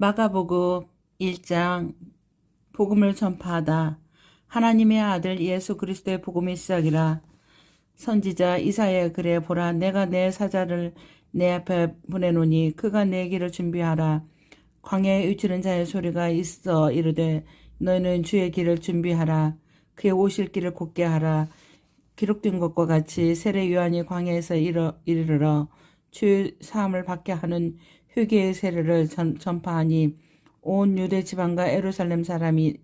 마가복음 1장. 복음을 전파하다. 하나님의 아들 예수 그리스도의 복음의 시작이라. 선지자 이사야의 글에 보라, 내가 내 사자를 내 앞에 보내노니 그가 내 길을 준비하라. 광야에 외치는 자의 소리가 있어 이르되 너희는 주의 길을 준비하라. 그의 오실 길을 곧게 하라. 기록된 것과 같이 세례 요한이 광야에서 이르러 주의 사함을 받게 하는 회개의 세례를 전파하니 온 유대 지방과 예루살렘 사람이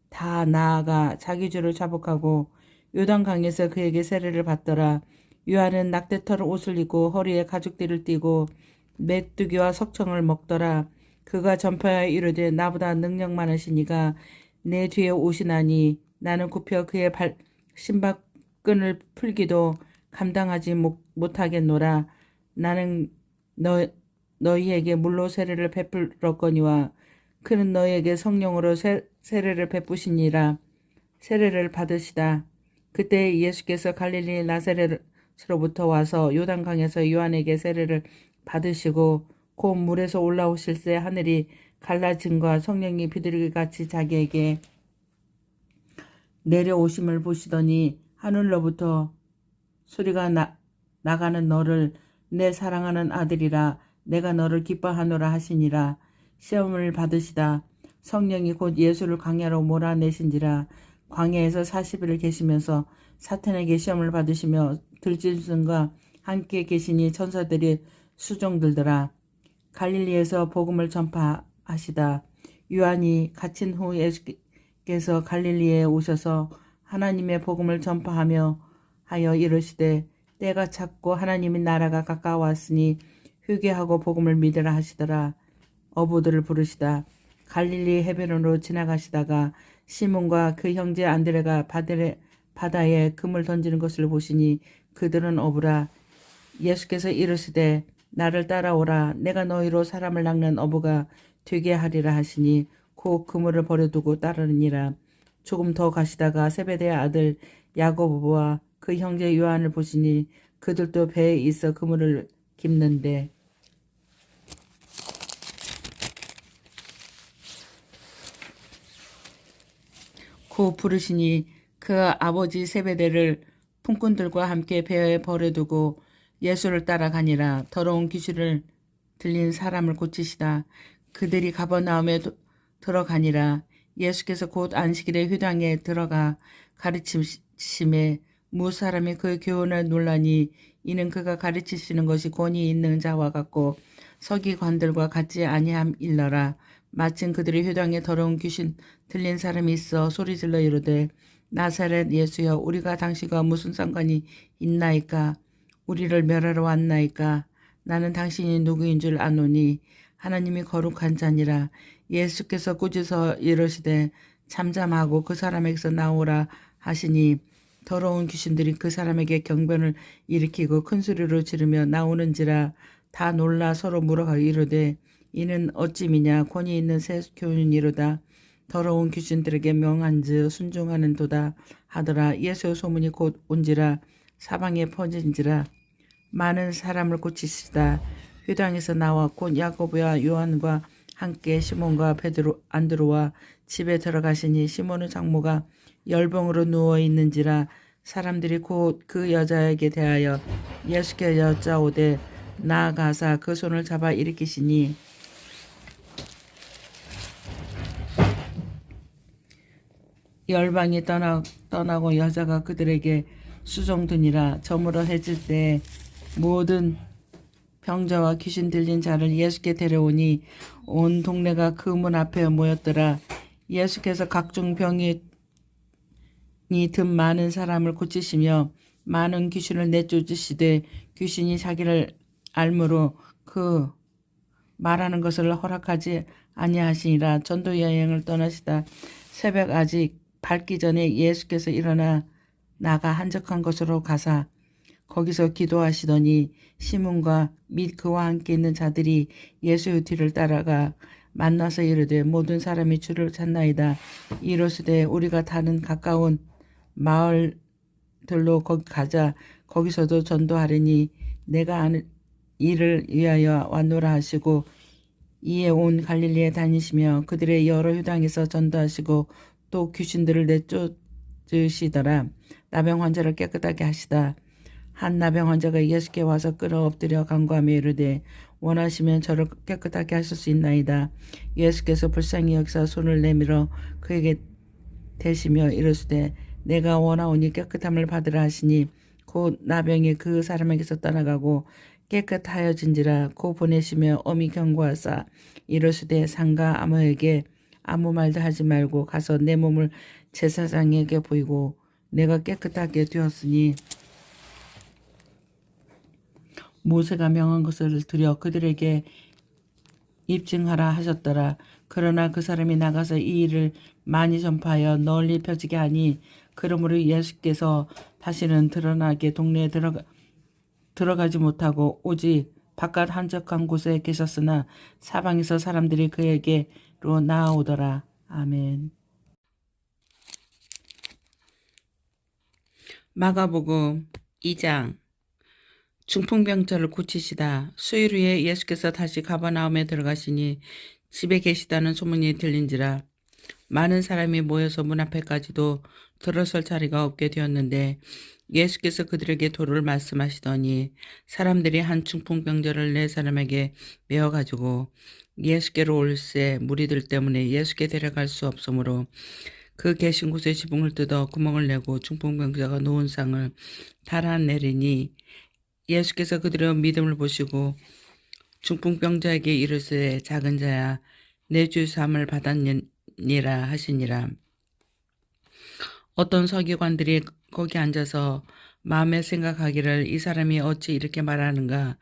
다 나아가 자기 주를 자복하고 요단강에서 그에게 세례를 받더라. 요한은 낙대털 옷을 입고 허리에 가죽띠를 띠고 메뚜기와 석청을 먹더라. 그가 전파하여 이르되 나보다 능력 많으시니가 내 뒤에 오시나니 나는 굽혀 그의 신발끈을 풀기도 감당하지 못하겠노라. 나는 너희에게 물로 세례를 베풀었거니와 그는 너희에게 성령으로 세례를 베푸시니라. 세례를 받으시다. 그때 예수께서 갈릴리 나사렛으로부터 와서 요단강에서 요한에게 세례를 받으시고 곧 물에서 올라오실새 하늘이 갈라짐과 성령이 비둘기같이 자기에게 내려오심을 보시더니 하늘로부터 소리가 나가는 너를 내 사랑하는 아들이라 내가 너를 기뻐하노라 하시니라. 시험을 받으시다. 성령이 곧 예수를 광야로 몰아내신지라. 광야에서 40일을 계시면서 사탄에게 시험을 받으시며 들짐승과 함께 계시니 천사들이 수종들더라. 갈릴리에서 복음을 전파하시다. 요한이 갇힌 후 예수께서 갈릴리에 오셔서 하나님의 복음을 전파하며 하여 이르시되 때가 찼고 하나님의 나라가 가까웠으니 회개하고 복음을 믿으라 하시더라. 어부들을 부르시다. 갈릴리 해변으로 지나가시다가 시몬과 그 형제 안드레가 바다에 금을 던지는 것을 보시니 그들은 어부라. 예수께서 이르시되 나를 따라오라. 내가 너희로 사람을 낚는 어부가 되게 하리라 하시니 곧 그물을 버려두고 따르니라. 조금 더 가시다가 세베대의 아들 야고보와 그 형제 요한을 보시니 그들도 배에 있어 그물을 깁는데 곧 부르시니 그 아버지 세베대를 품꾼들과 함께 배에 버려두고 예수를 따라가니라. 더러운 귀신을 들린 사람을 고치시다. 그들이 가버나움에 들어가니라. 예수께서 곧 안식일에 회당에 들어가 가르치심에 무사람이 그 교훈을 논라니 이는 그가 가르치시는 것이 권위 있는 자와 같고 서기관들과 같지 아니함일러라. 마침 그들의 회당에 더러운 귀신 들린 사람이 있어 소리질러 이르되 나사렛 예수여, 우리가 당신과 무슨 상관이 있나이까? 우리를 멸하러 왔나이까? 나는 당신이 누구인 줄 아노니 하나님이 거룩한 자니라. 예수께서 꾸짖어 이르시되 잠잠하고 그 사람에게서 나오라 하시니 더러운 귀신들이 그 사람에게 경변을 일으키고 큰 소리로 지르며 나오는지라. 다 놀라 서로 물어가 이르되 이는 어찌미냐? 권위 있는 새 교훈이로다. 더러운 귀신들에게 명한즉 순종하는도다 하더라. 예수의 소문이 곧 온지라 사방에 퍼진지라. 많은 사람을 고치시다. 회당에서 나와 곧 야고보와 요한과 함께 시몬과 베드로 안드로와 집에 들어가시니 시몬의 장모가 열병으로 누워 있는지라. 사람들이 곧 그 여자에게 대하여 예수께 여짜오되 나아가사 그 손을 잡아 일으키시니 열방이 떠나고 여자가 그들에게 수종드니라. 저물어 해질 때 모든 병자와 귀신 들린 자를 예수께 데려오니 온 동네가 그 문 앞에 모였더라. 예수께서 각종 병이 든 많은 사람을 고치시며 많은 귀신을 내쫓으시되 귀신이 자기를 알므로 그 말하는 것을 허락하지 아니하시니라. 전도 여행을 떠나시다. 새벽 아직 밝기 전에 예수께서 일어나 나가 한적한 곳으로 가사 거기서 기도하시더니 시몬과 및 그와 함께 있는 자들이 예수의 뒤를 따라가 만나서 이르되 모든 사람이 주를 찾나이다. 이르시되 우리가 다른 가까운 마을들로 거기 가자. 거기서도 전도하리니 내가 아는 이를 위하여 왔노라 하시고 이에 온 갈릴리에 다니시며 그들의 여러 회당에서 전도하시고 또 귀신들을 내쫓으시더라. 나병 환자를 깨끗하게 하시다. 한 나병 환자가 예수께 와서 끌어 엎드려 간구하며 이르되 원하시면 저를 깨끗하게 하실 수 있나이다. 예수께서 불쌍히 여기사 손을 내밀어 그에게 대시며 이르시되 내가 원하오니 깨끗함을 받으라 하시니 곧 나병이 그 사람에게서 떠나가고 깨끗하여진지라. 곧 보내시며 엄히 경고하사 이르시되 상가 아무에게 아무 말도 하지 말고 가서 내 몸을 제사장에게 보이고 내가 깨끗하게 되었으니 모세가 명한 것을 드려 그들에게 입증하라 하셨더라. 그러나 그 사람이 나가서 이 일을 많이 전파하여 널리 펴지게 하니 그러므로 예수께서 다시는 드러나게 동네에 들어가지 못하고 오직 바깥 한적한 곳에 계셨으나 사방에서 사람들이 그에게로 나아오더라. 아멘. 마가복음 2장. 중풍병자를 고치시다. 수일 후에 예수께서 다시 가버나움에 들어가시니 집에 계시다는 소문이 들린지라. 많은 사람이 모여서 문 앞에까지도 들어설 자리가 없게 되었는데 예수께서 그들에게 도를 말씀하시더니 사람들이 한 중풍병자를 네 사람에게 메어가지고 예수께로 올세 무리들 때문에 예수께 데려갈 수 없으므로 그 계신 곳에 지붕을 뜯어 구멍을 내고 중풍병자가 놓은 상을 달아내리니 예수께서 그들의 믿음을 보시고 중풍병자에게 이르시되 작은 자야 내 주 사함을 받았니라 하시니라. 어떤 서기관들이 거기 앉아서 마음에 생각하기를 이 사람이 어찌 이렇게 말하는가.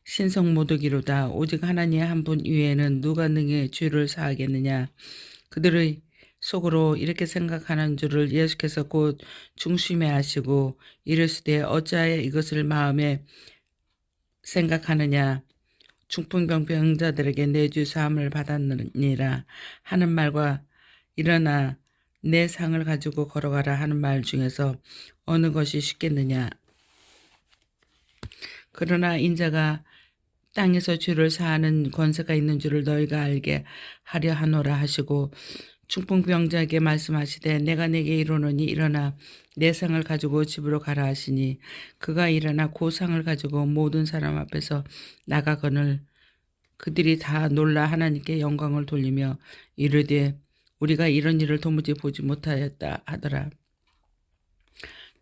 신성모독이로다. 오직 하나님 한 분 이외에는 누가 능히 죄를 사하겠느냐. 그들의 속으로 이렇게 생각하는 줄을 예수께서 곧 중심에 하시고 이르시되 어찌하여 이것을 마음에 생각하느냐. 중풍병자들에게 내 주 사함을 받았느니라 하는 말과 일어나 내 상을 가지고 걸어가라 하는 말 중에서 어느 것이 쉽겠느냐. 그러나 인자가 땅에서 죄를 사하는 권세가 있는 줄을 너희가 알게 하려 하노라 하시고 중풍병자에게 말씀하시되 내가 내게 이르노니 일어나 내 상을 가지고 집으로 가라 하시니 그가 일어나 그 상을 가지고 모든 사람 앞에서 나가거늘 그들이 다 놀라 하나님께 영광을 돌리며 이르되 우리가 이런 일을 도무지 보지 못하였다 하더라.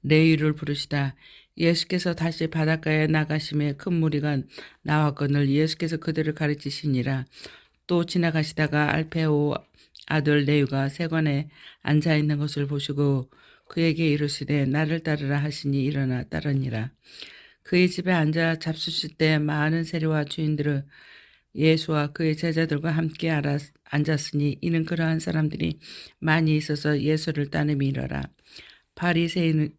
레위를 부르시다. 예수께서 다시 바닷가에 나가심에 큰 무리가 나왔거늘 예수께서 그들을 가르치시니라. 또 지나가시다가 알페오 아들 레위가 세관에 앉아있는 것을 보시고 그에게 이르시되 나를 따르라 하시니 일어나 따르니라. 그의 집에 앉아 잡수실 때 많은 세리와 주인들은 예수와 그의 제자들과 함께 앉았으니 이는 그러한 사람들이 많이 있어서 예수를 따름이러라. 바리새인의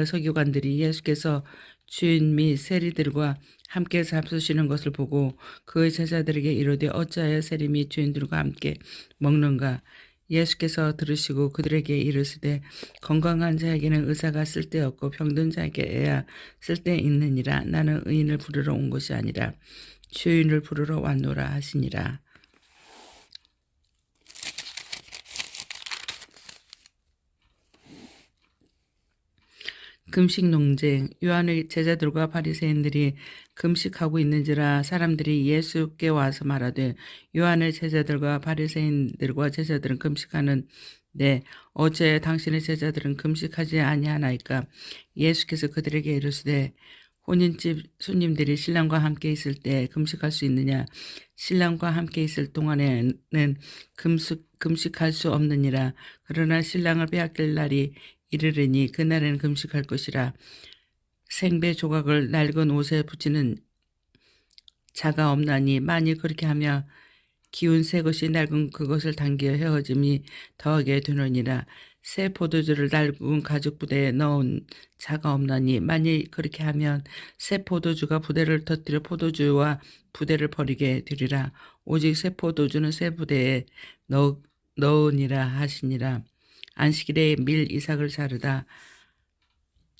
서기관들이 예수께서 주인 및 세리들과 함께 잡수시는 것을 보고 그의 제자들에게 이르되 어찌하여 세리 및 주인들과 함께 먹는가. 예수께서 들으시고 그들에게 이르시되 건강한 자에게는 의사가 쓸데없고 병든 자에게야 쓸데있느니라. 나는 의인을 부르러 온 것이 아니라 주인을 부르러 왔노라 하시니라. 금식 논쟁. 요한의 제자들과 바리새인들이 금식하고 있는지라 사람들이 예수께 와서 말하되 요한의 제자들과 바리새인들과 제자들은 금식하는데 어째 당신의 제자들은 금식하지 아니하나이까. 예수께서 그들에게 이르시되 혼인집 손님들이 신랑과 함께 있을 때 금식할 수 있느냐. 신랑과 함께 있을 동안에는 금식할 수 없느니라. 그러나 신랑을 빼앗길 날이 이르르니 그날에는 금식할 것이라. 생배 조각을 낡은 옷에 붙이는 자가 없나니 만일 그렇게 하며 기운 새 것이 낡은 그것을 당겨 헤어짐이 더하게 되느니라. 새 포도주를 낡은 가죽 부대에 넣은 자가 없나니 만일 그렇게 하면 새 포도주가 부대를 터뜨려 포도주와 부대를 버리게 되리라. 오직 새 포도주는 새 부대에 넣으니라 하시니라. 안식일에 밀 이삭을 자르다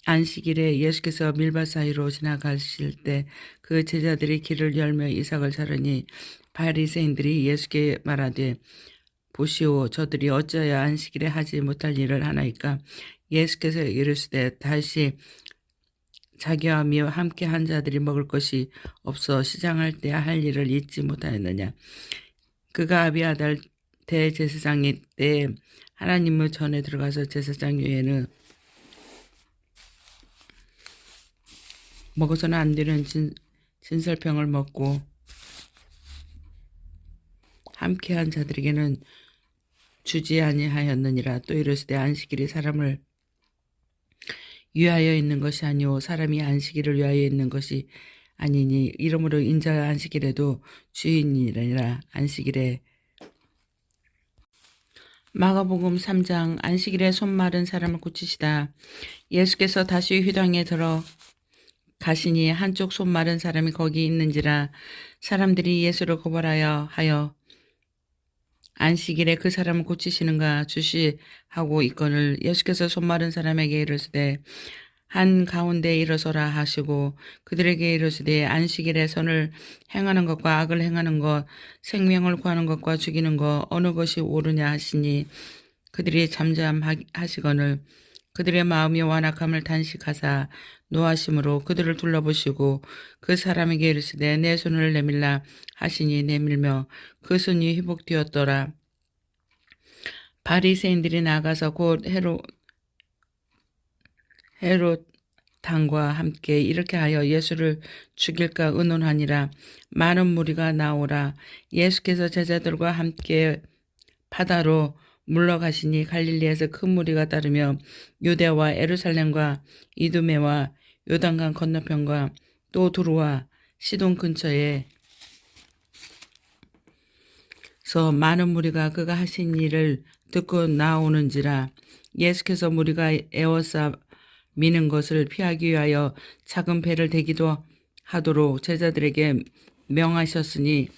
안식일에 예수께서 밀밭 사이로 지나가실 때 그 제자들이 길을 열며 이삭을 자르니 바리새인들이 예수께 말하되 보시오 저들이 어찌하여 안식일에 하지 못할 일을 하나이까. 예수께서 이르시되 다시 자기와 함께 한 자들이 먹을 것이 없어 시장할 때 할 일을 잊지 못하였느냐. 그가 아비아달 대제사장이 때 하나님의 전에 들어가서 제사장 외에는 먹어서는 안 되는 진설병을 먹고 함께한 자들에게는 주지 아니하였느니라. 또 이르시되 안식일이 사람을 위하여 있는 것이 아니오 사람이 안식일을 위하여 있는 것이 아니니 이러므로 인자가 안식일에도 주인이니라. 안식일에 마가복음 3장 안식일에 손 마른 사람을 고치시다. 예수께서 다시 회당에 들어 가시니 한쪽 손 마른 사람이 거기 있는지라. 사람들이 예수를 고발하여 하여 안식일에 그 사람을 고치시는가 주시하고 있거늘 예수께서 손 마른 사람에게 이르시되 한 가운데 일어서라 하시고 그들에게 이르시되 안식일에 선을 행하는 것과 악을 행하는 것 생명을 구하는 것과 죽이는 것 어느 것이 옳으냐 하시니 그들이 잠잠하시거늘 그들의 마음이 완악함을 단식하사 노하심으로 그들을 둘러보시고 그 사람에게 이르시되 내 손을 내밀라 하시니 내밀며 그 손이 회복되었더라. 바리새인들이 나가서 곧 헤롯당과 함께 이렇게 하여 예수를 죽일까 의논하니라. 많은 무리가 나오라. 예수께서 제자들과 함께 바다로 물러가시니 갈릴리에서 큰 무리가 따르며 유대와 예루살렘과 이두메와 요단강 건너편과 또 두루와 시돈 근처에서 많은 무리가 그가 하신 일을 듣고 나오는지라. 예수께서 무리가 에워싸 미는 것을 피하기 위하여 작은 배를 대기도 하도록 제자들에게 명하셨으니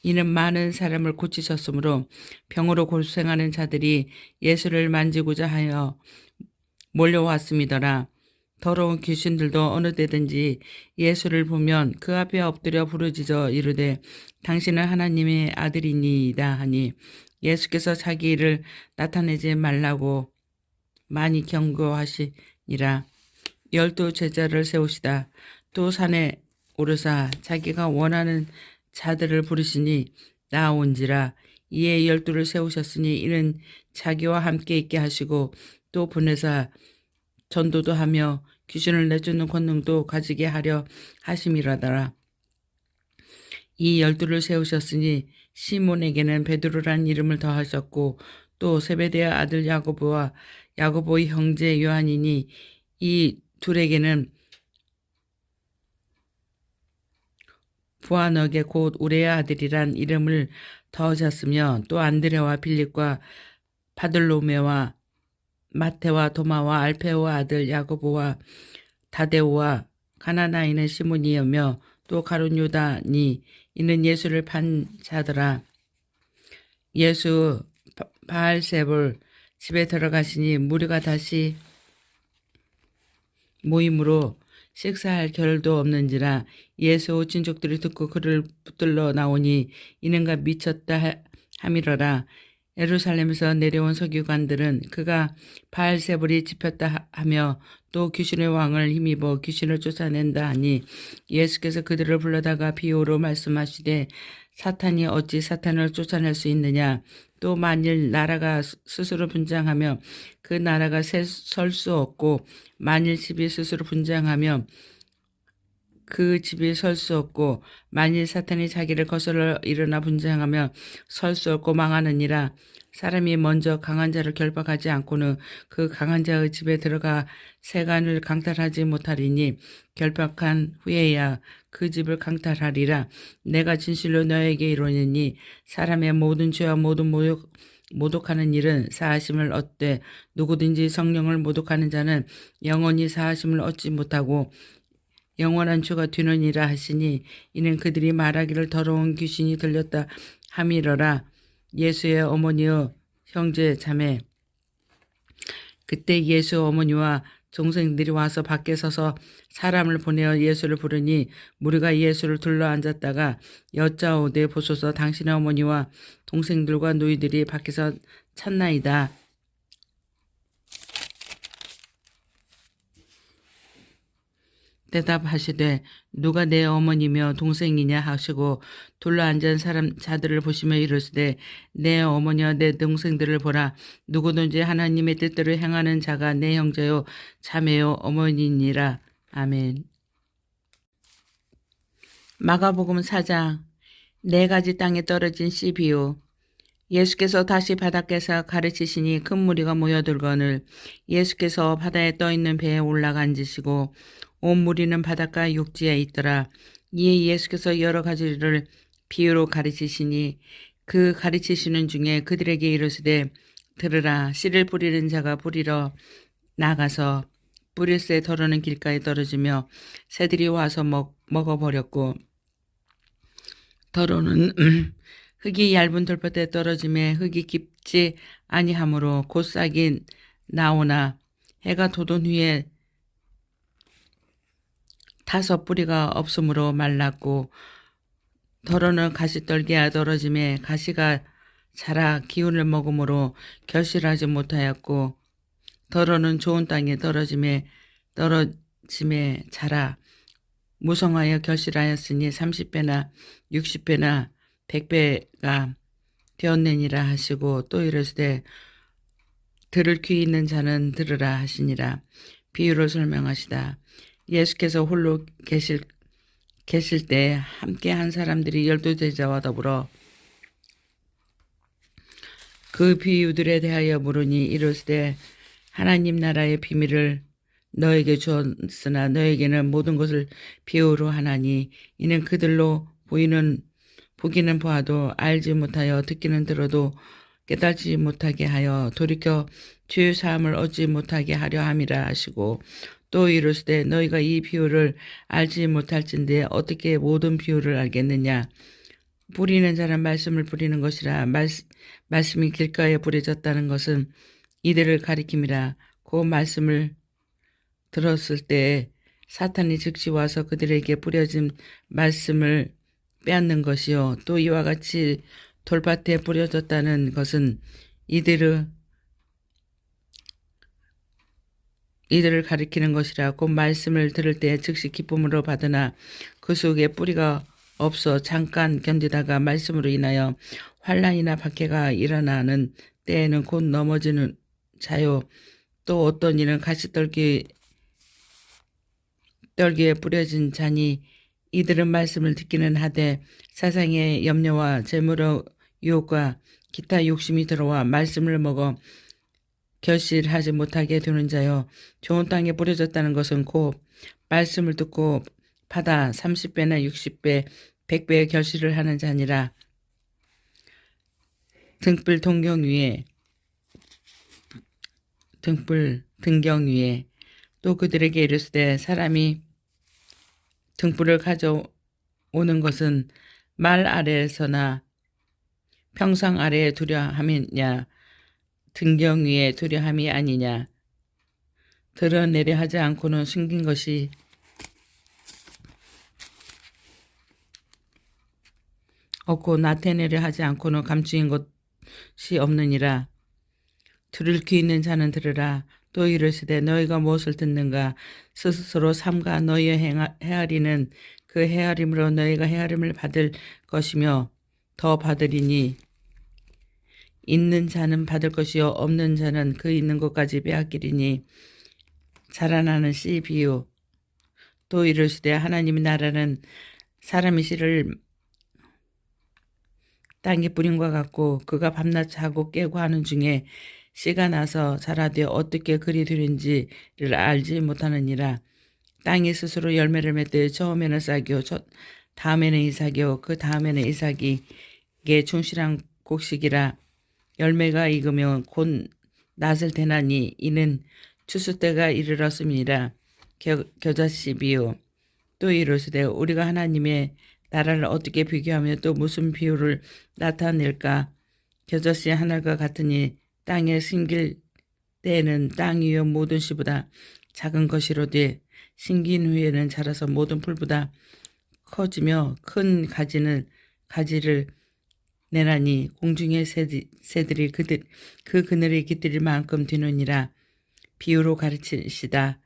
이는 많은 사람을 고치셨으므로 병으로 고생하는 자들이 예수를 만지고자 하여 몰려왔음이더라. 더러운 귀신들도 어느 때든지 예수를 보면 그 앞에 엎드려 부르짖어 이르되 당신은 하나님의 아들이니이다 하니 예수께서 자기 일을 나타내지 말라고 많이 경고하시니라. 12 제자를 세우시다. 또 산에 오르사 자기가 원하는 자들을 부르시니 나온지라. 이에 12를 세우셨으니 이는 자기와 함께 있게 하시고 또 보내사 전도도 하며 귀신을 내쫓는 권능도 가지게 하려 하심이라더라. 이 12를 세우셨으니 시몬에게는 베드로란 이름을 더하셨고 또 세베대의 아들 야고보와 야고보의 형제 요한이니 이 둘에게는 부아너게 곧 우레의 아들이란 이름을 더하셨으며 또 안드레와 빌립과 바들로메와 마테와 도마와 알페오의 아들 야고보와 다데오와 가나나이는 시몬이며 또 가룟 유다니 이는 예수를 판 자더라. 예수 바알세불 집에 들어가시니 무리가 다시 모임으로 식사할 겨를도 없는지라. 예수 친족들이 듣고 그를 붙들러 나오니 이는가 미쳤다 함이러라. 예루살렘에서 내려온 서기관들은 그가 바알세불이 집혔다 하며 또 귀신의 왕을 힘입어 귀신을 쫓아낸다 하니 예수께서 그들을 불러다가 비유로 말씀하시되 사탄이 어찌 사탄을 쫓아낼 수 있느냐. 또 만일 나라가 스스로 분장하며 그 나라가 설 수 없고 만일 집이 스스로 분장하며 그 집이 설 수 없고 만일 사탄이 자기를 거슬러 일어나 분장하며 설 수 없고 망하느니라. 사람이 먼저 강한 자를 결박하지 않고는 그 강한 자의 집에 들어가 세간을 강탈하지 못하리니 결박한 후에야 그 집을 강탈하리라. 내가 진실로 너에게 이르노니 사람의 모든 죄와 모든 모독하는 일은 사하심을 얻되 누구든지 성령을 모독하는 자는 영원히 사하심을 얻지 못하고 영원한 죄가 되느니라 하시니 이는 그들이 말하기를 더러운 귀신이 들렸다 함이러라. 예수의 어머니의 형제 자매. 그때 예수 어머니와 동생들이 와서 밖에 서서 사람을 보내어 예수를 부르니 무리가 예수를 둘러앉았다가 여짜오되 보소서 당신의 어머니와 동생들과 누이들이 밖에서 찾나이다. 대답하시되 누가 내 어머니며 동생이냐 하시고 둘러앉은 자들을 보시며 이르시되 내 어머니와 내 동생들을 보라. 누구든지 하나님의 뜻대로 행하는 자가 내 형제요 자매요 어머니니라. 아멘. 마가복음 4장. 4가지 땅에 떨어진 씨 비유. 예수께서 다시 바닷가에서 가르치시니 큰 무리가 모여들거늘 예수께서 바다에 떠있는 배에 올라가 앉으시고 온 무리는 바닷가 육지에 있더라. 이에 예수께서 여러 가지를 비유로 가르치시니 그 가르치시는 중에 그들에게 이르시되 들으라. 씨를 뿌리는 자가 뿌리러 나가서 뿌릴새 더러는 길가에 떨어지며 새들이 와서 먹어버렸고 더러는 흙이 얇은 돌밭에 떨어짐에 흙이 깊지 아니하므로 곧 싹이 나오나 해가 돋은 후에 타서 뿌리가 없으므로 말랐고 더러는 가시떨기에 떨어짐에 가시가 자라 기운을 먹음으로 결실하지 못하였고 더러는 좋은 땅에 떨어짐에 자라 무성하여 결실하였으니 30배나 60배나 100배가 되었느니라 하시고 또 이르시되 들을 귀 있는 자는 들으라 하시니라. 비유로 설명하시다. 예수께서 홀로 계실 때 함께 한 사람들이 12제자와 더불어 그 비유들에 대하여 물으니 이르시되 하나님 나라의 비밀을 너에게 주었으나 너에게는 모든 것을 비유로 하나니 이는 그들로 보기는 보아도 알지 못하여 듣기는 들어도 깨달지 못하게 하여 돌이켜 주의 사함을 얻지 못하게 하려 함이라 하시고 또 이르시되 너희가 이 비유를 알지 못할진대 어떻게 모든 비유를 알겠느냐. 뿌리는 자는 말씀을 뿌리는 것이라. 말씀이 길가에 뿌려졌다는 것은 이들을 가리킴이라. 그 말씀을 들었을 때 사탄이 즉시 와서 그들에게 뿌려진 말씀을 빼앗는 것이요. 또 이와 같이 돌밭에 뿌려졌다는 것은 이들을 가리키는 것이라. 곧 말씀을 들을 때 즉시 기쁨으로 받으나 그 속에 뿌리가 없어 잠깐 견디다가 말씀으로 인하여 환난이나 박해가 일어나는 때에는 곧 넘어지는 자요. 또 어떤 이는 가시떨기에 뿌려진 자니 이들은 말씀을 듣기는 하되 세상의 염려와 재물의 유혹과 기타 욕심이 들어와 말씀을 먹어 결실하지 못하게 되는 자요. 좋은 땅에 뿌려졌다는 것은 곧 말씀을 듣고 받아 30배나 60배, 100배의 결실을 하는 자니라. 등경 위에 또 그들에게 이르시되 사람이 등불을 가져오는 것은 말 아래에서나 평상 아래에 두려 함이냐 등경 위에 두려 함이 아니냐. 드러내려 하지 않고는 숨긴 것이 없고 나타내려 하지 않고는 감추인 것이 없느니라. 들을 귀 있는 자는 들으라. 또 이르시되 너희가 무엇을 듣는가. 스스로 삼가 너희의 헤아리는 그 헤아림으로 너희가 헤아림을 받을 것이며 더 받으리니 있는 자는 받을 것이요 없는 자는 그 있는 것까지 빼앗기리니. 자라나는 씨 비유. 또 이르시되 하나님의 나라는 사람이 씨를 땅에 뿌린과 같고 그가 밤낮 자고 깨고 하는 중에 씨가 나서 자라되 어떻게 그리 되는지를 알지 못하느니라. 땅이 스스로 열매를 맺되 처음에는 싹이요 다음에는 이삭이요 그 다음에는 이삭이게 충실한 곡식이라. 열매가 익으면 곧 낫을 대나니 이는 추수 때가 이르렀음이니라. 겨자씨 비유. 또 이르시되 우리가 하나님의 나라를 어떻게 비교하며 또 무슨 비유를 나타낼까. 겨자씨 하늘과 같으니 땅에 심길 때에는 땅 위의 모든 씨보다 작은 것이로되 심긴 후에는 자라서 모든 풀보다 커지며 큰 가지를 내나니 공중의 새들이 그 그늘에 깃들일 만큼 되느니라. 비유로 가르치시다.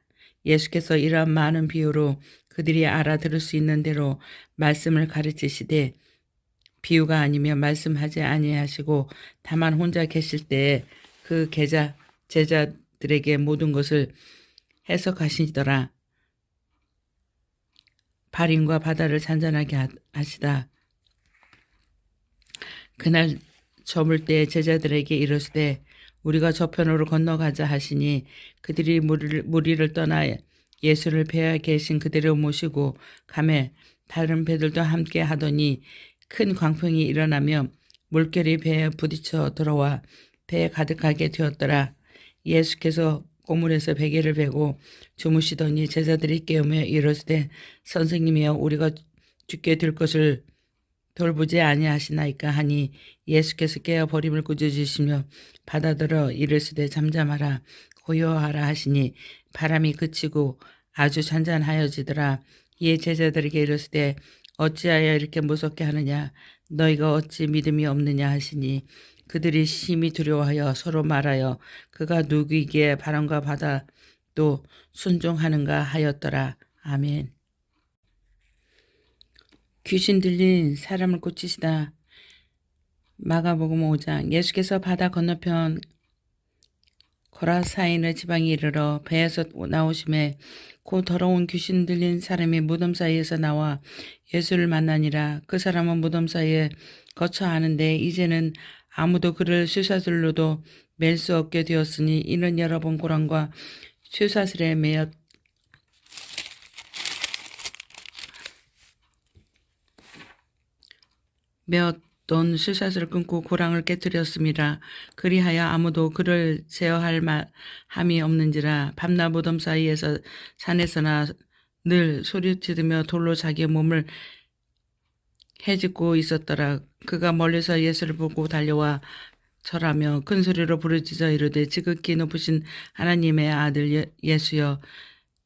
예수께서 이러한 많은 비유로 그들이 알아들을 수 있는 대로 말씀을 가르치시되 비유가 아니면 말씀하지 아니하시고 다만 혼자 계실 때에 그 제자들에게 모든 것을 해석하시더라. 발인과 바다를 잔잔하게 하시다. 그날 저물 때 제자들에게 이르시되 우리가 저편으로 건너가자 하시니 그들이 무리를 떠나 예수를 배에 계신 그대로 모시고 가매 다른 배들도 함께 하더니 큰 광풍이 일어나며 물결이 배에 부딪혀 들어와 배에 가득하게 되었더라. 예수께서 고물에서 베개를 베고 주무시더니 제자들이 깨우며 이르시되 선생님이여 우리가 죽게 될 것을 돌보지 아니하시나이까 하니 예수께서 깨어 버림을 꾸짖으시며 받아들어 이르시되 잠잠하라 고요하라 하시니 바람이 그치고 아주 잔잔하여지더라. 이에 제자들에게 이르시되 어찌하여 이렇게 무섭게 하느냐 너희가 어찌 믿음이 없느냐 하시니 그들이 심히 두려워하여 서로 말하여 그가 누구이기에 바람과 바다도 순종하는가 하였더라. 아멘. 귀신 들린 사람을 고치시다. 마가복음 5장. 예수께서 바다 건너편 거라사인의 지방에 이르러 배에서 나오심에 곧 더러운 귀신 들린 사람이 무덤 사이에서 나와 예수를 만나니라. 그 사람은 무덤 사이에 거처 하는데 이제는 아무도 그를 쇠사슬로도 맬 수 없게 되었으니 이는 여러 번 고랑과 쇠사슬에 매었던 쇠사슬을 끊고 고랑을 깨뜨렸습니다. 그리하여 아무도 그를 제어할 함이 없는지라. 밤낮 무덤 사이에서 산에서나 늘 소리치며 돌로 자기의 몸을 헤집고 있었더라. 그가 멀리서 예수를 보고 달려와 절하며 큰 소리로 부르짖어 이르되 지극히 높으신 하나님의 아들 예수여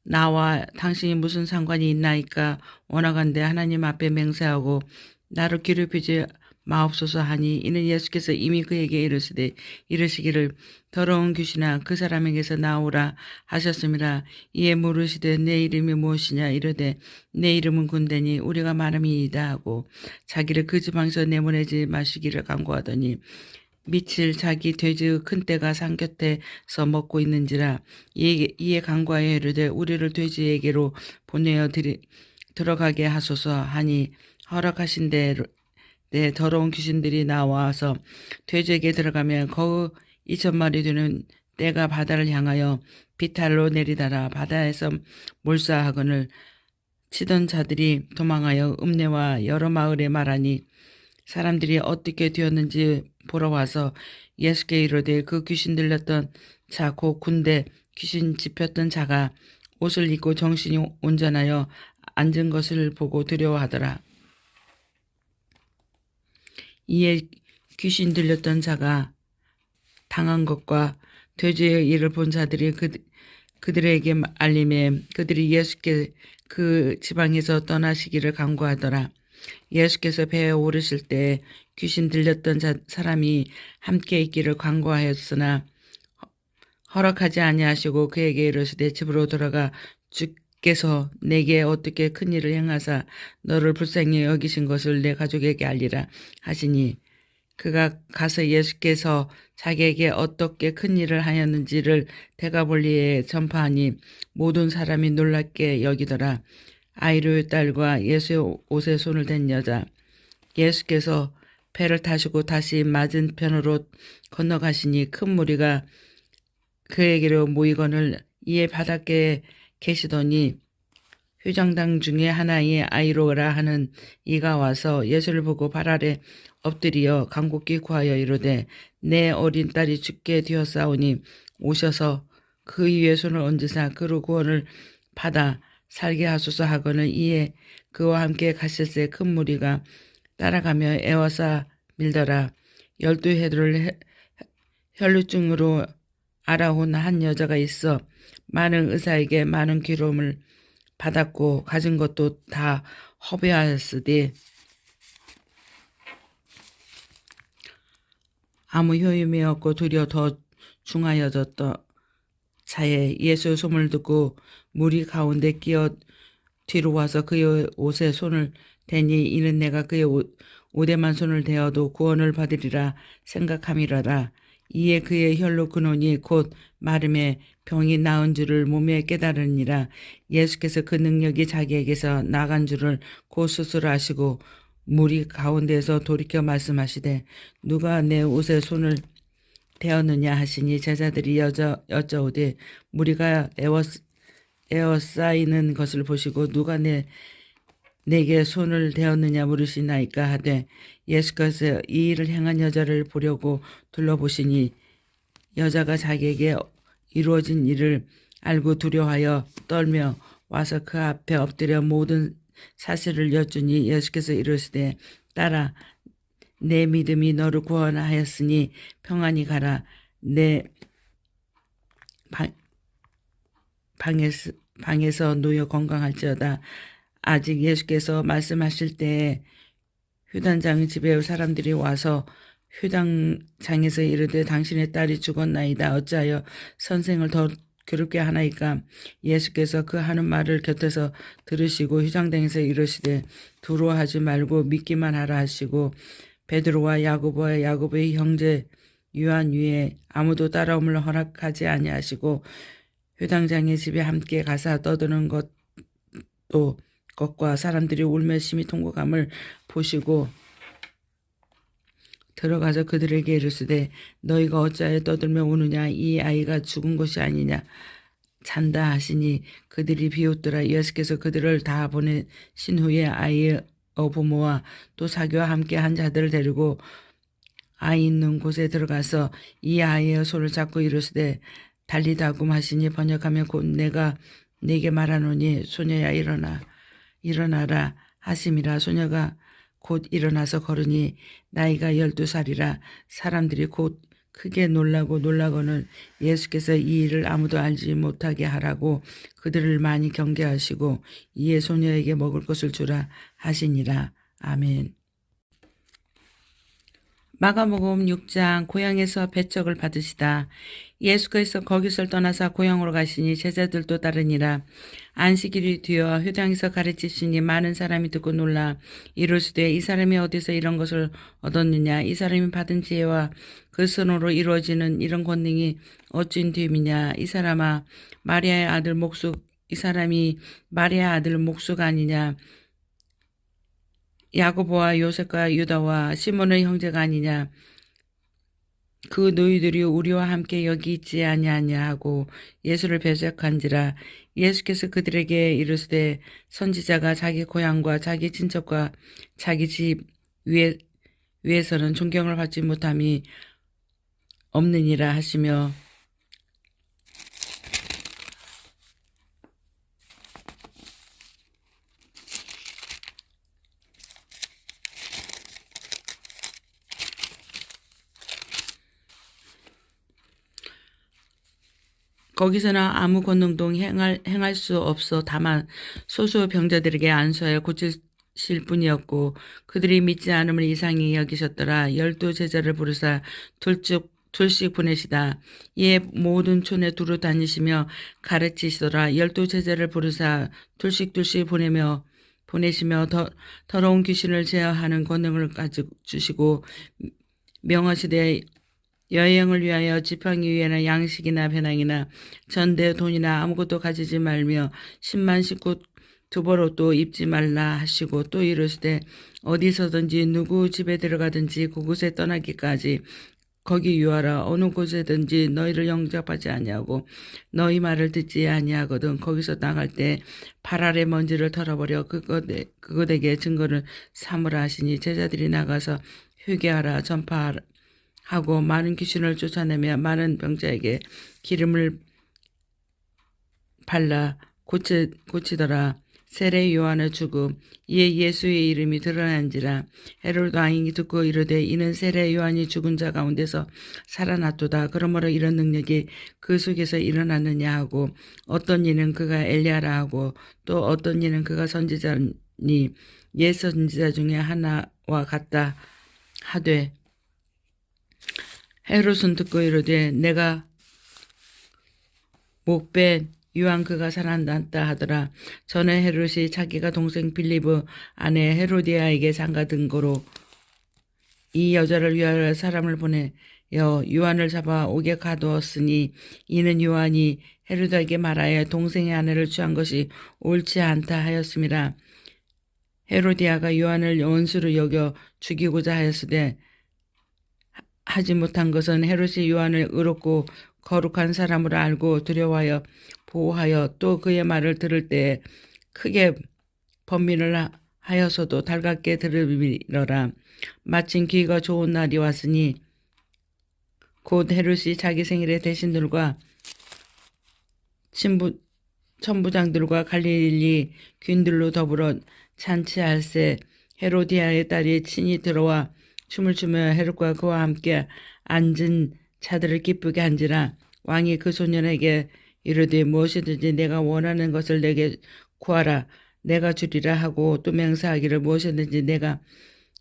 나와 당신이 무슨 상관이 있나이까. 원하건대 하나님 앞에 맹세하고 나를 괴롭히지 마옵소서 하니 이는 예수께서 이미 그에게 이르시기를 더러운 귀신아 그 사람에게서 나오라 하셨음이라. 이에 물으시되 내 이름이 무엇이냐 이르되 내 이름은 군대니 우리가 말함이이다 하고 자기를 그 지방에서 내보내지 마시기를 간구하더니 미칠 자기 돼지의 큰 떼가 산 곁에서 먹고 있는지라. 이에 간구하여 이르되 우리를 돼지에게로 보내어 들어가게 하소서 하니 허락하신 대로 더러운 귀신들이 나와서 돼지에게 들어가면 거의 2,000마리 되는 떼가 바다를 향하여 비탈로 내리다라. 바다에서 몰사하거늘 치던 자들이 도망하여 읍내와 여러 마을에 말하니 사람들이 어떻게 되었는지 보러 와서 예수께 이르되 그 귀신 들렸던 자 곧 군대 귀신 집혔던 자가 옷을 입고 정신이 온전하여 앉은 것을 보고 두려워하더라. 이에 귀신 들렸던 자가 당한 것과 돼지의 일을 본 자들이 그들에게 알림에 그들이 예수께 그 지방에서 떠나시기를 간구하더라. 예수께서 배에 오르실 때 귀신 들렸던 사람이 함께 있기를 간구하였으나 허락하지 아니하시고 그에게 이르시되 집으로 돌아가 주께서 내게 어떻게 큰 일을 행하사 너를 불쌍히 여기신 것을 내 가족에게 알리라 하시니 그가 가서 예수께서 자기에게 어떻게 큰 일을 하였는지를 대가볼리에 전파하니 모든 사람이 놀랍게 여기더라. 아이루의 딸과 예수의 옷에 손을 댄 여자. 예수께서 배를 타시고 다시 맞은편으로 건너가시니 큰 무리가 그에게로 모이거늘 이에 바닷가에 계시더니 회장당 중에 하나의 아이로라 하는 이가 와서 예수를 보고 발 아래 엎드려 간곡히 구하여 이르되 내 어린 딸이 죽게 되었사오니 오셔서 그 위에 손을 얹으사 그로 구원을 받아 살게 하소서 하거늘 이에 그와 함께 가실새 큰 무리가 따라가며 애워싸 밀더라. 12해를 혈루증으로 알아온 한 여자가 있어 많은 의사에게 많은 기름을 받았고 가진 것도 다 허비하였으되 아무 효임이 없고 도리어 더 중하여졌던 차에 예수의 소문을 듣고 무리 가운데 끼어 뒤로 와서 그의 옷에 손을 대니 이는 내가 그의 옷에만 손을 대어도 구원을 받으리라 생각함이라라. 이에 그의 혈로 근원이 곧 마름에 병이 나은 줄을 몸에 깨달으니라. 예수께서 그 능력이 자기에게서 나간 줄을 곧 스스로 아시고 무리 가운데에서 돌이켜 말씀하시되 누가 내 옷에 손을 대었느냐 하시니 제자들이 여짜오되 무리가 에워싸이는 것을 보시고 누가 내게 손을 대었느냐 물으시나이까 하되 예수께서 이 일을 행한 여자를 보려고 둘러보시니 여자가 자기에게 이루어진 일을 알고 두려워하여 떨며 와서 그 앞에 엎드려 모든 사실을 여쭈니 예수께서 이르시되 딸아 내 믿음이 너를 구원하였으니 평안히 가라. 내 방에서 누워 건강할지어다. 아직 예수께서 말씀하실 때에 휴단장 집에 사람들이 와서 휴당장에서 이르되 당신의 딸이 죽었나이다. 어찌하여 선생을 더 괴롭게 하나이까. 예수께서 그 하는 말을 곁에서 들으시고 휴장장에서 이르시되 두려워하지 말고 믿기만 하라 하시고 베드로와 야고보와 야고보의 형제 요한 위에 아무도 따라옴을 허락하지 아니하시고 휴당장의 집에 함께 가사 떠드는 것과 사람들이 울며 심히 통곡함을 보시고 들어가서 그들에게 이르시되 너희가 어찌하여 떠들며 우느냐. 이 아이가 죽은 것이 아니냐 잔다 하시니 그들이 비웃더라. 예수께서 그들을 다 보내신 후에 아이의 부모와 또 사교와 함께 한 자들을 데리고 아이 있는 곳에 들어가서 이 아이의 손을 잡고 이르시되 달리다굼 하시니 번역하면 곧 내가 네게 말하노니 소녀야 일어나라 하심이라. 소녀가 곧 일어나서 걸으니 나이가 12살이라. 사람들이 곧 크게 놀라고는 예수께서 이 일을 아무도 알지 못하게 하라고 그들을 많이 경계하시고 이에 소녀에게 먹을 것을 주라 하시니라. 아멘. 마가복음 6장. 고향에서 배척을 받으시다. 예수께서 거기서 떠나서 고향으로 가시니 제자들도 따르니라. 안식일이 되어 회당에서 가르치시니 많은 사람이 듣고 놀라 이르시되 이 사람이 어디서 이런 것을 얻었느냐. 이 사람이 받은 지혜와 그 손으로 이루어지는 이런 권능이 어찌 됨이냐. 이 사람이 마리아의 아들 목수가 아니냐. 야고보와 요셉과 유다와 시몬의 형제가 아니냐. 그 너희들이 우리와 함께 여기 있지 아니하냐 하고 예수를 배척한지라. 예수께서 그들에게 이르시되 선지자가 자기 고향과 자기 친척과 자기 집 위에서는 존경을 받지 못함이 없느니라 하시며 거기서는 아무 권능도 행할 수 없어 다만 소수 병자들에게 안수하여 고치실 뿐이었고 그들이 믿지 않음을 이상히 여기셨더라. 12 제자를 부르사 둘씩 보내시다. 이에 모든 촌에 두루 다니시며 가르치시더라. 12 제자를 부르사 둘씩 보내시며 더러운 귀신을 제어하는 권능을 가지고 주시고 명하시되 여행을 위하여 지팡이 위에나 양식이나 배낭이나 전대 돈이나 아무것도 가지지 말며 10만 식구 두벌옷도 입지 말라 하시고 또 이르시되 어디서든지 누구 집에 들어가든지 그곳에 떠나기까지 거기 유하라. 어느 곳에든지 너희를 영접하지 아니하고 너희 말을 듣지 아니하거든. 거기서 나갈 때 발 아래 먼지를 털어버려 그것에게 증거를 삼으라 하시니 제자들이 나가서 회개하라 전파하고 많은 귀신을 쫓아내며 많은 병자에게 기름을 발라 고치더라. 세례 요한의 죽음 이에 예수의 이름이 드러난지라. 헤롯 왕이 듣고 이르되 이는 세례 요한이 죽은 자 가운데서 살아났도다. 그러므로 이런 능력이 그 속에서 일어났느냐 하고, 어떤 이는 그가 엘리야라 하고, 또 어떤 이는 그가 선지자니 옛 선지자 중에 하나와 같다 하되, 헤롯은 듣고 이르되 내가 목배 요한 그가 살아났다 하더라. 전에 헤롯이 자기가 동생 빌립의 아내 헤로디아에게 장가든 거로 이 여자를 위하여 사람을 보내어 요한을 잡아 옥에 가두었으니, 이는 요한이 헤로드에게 말하여 동생의 아내를 취한 것이 옳지 않다 하였음이라. 헤로디아가 요한을 원수로 여겨 죽이고자 하였으되 하지 못한 것은 헤롯이 요한을 의롭고 거룩한 사람으로 알고 두려워하여 보호하여 또 그의 말을 들을 때 크게 번민을 하여서도 달갑게 들으리라. 마침 기회가 좋은 날이 왔으니 곧 헤롯이 자기 생일에 대신들과 천부장들과 갈릴리 귀인들로 더불어 잔치할세. 헤로디아의 딸이 친히 들어와 춤을 추며 헤롯과 그와 함께 앉은 자들을 기쁘게 한지라. 왕이 그 소년에게 이르되 무엇이든지 내가 원하는 것을 내게 구하라, 내가 주리라 하고, 또 맹세하기를 무엇이든지 내가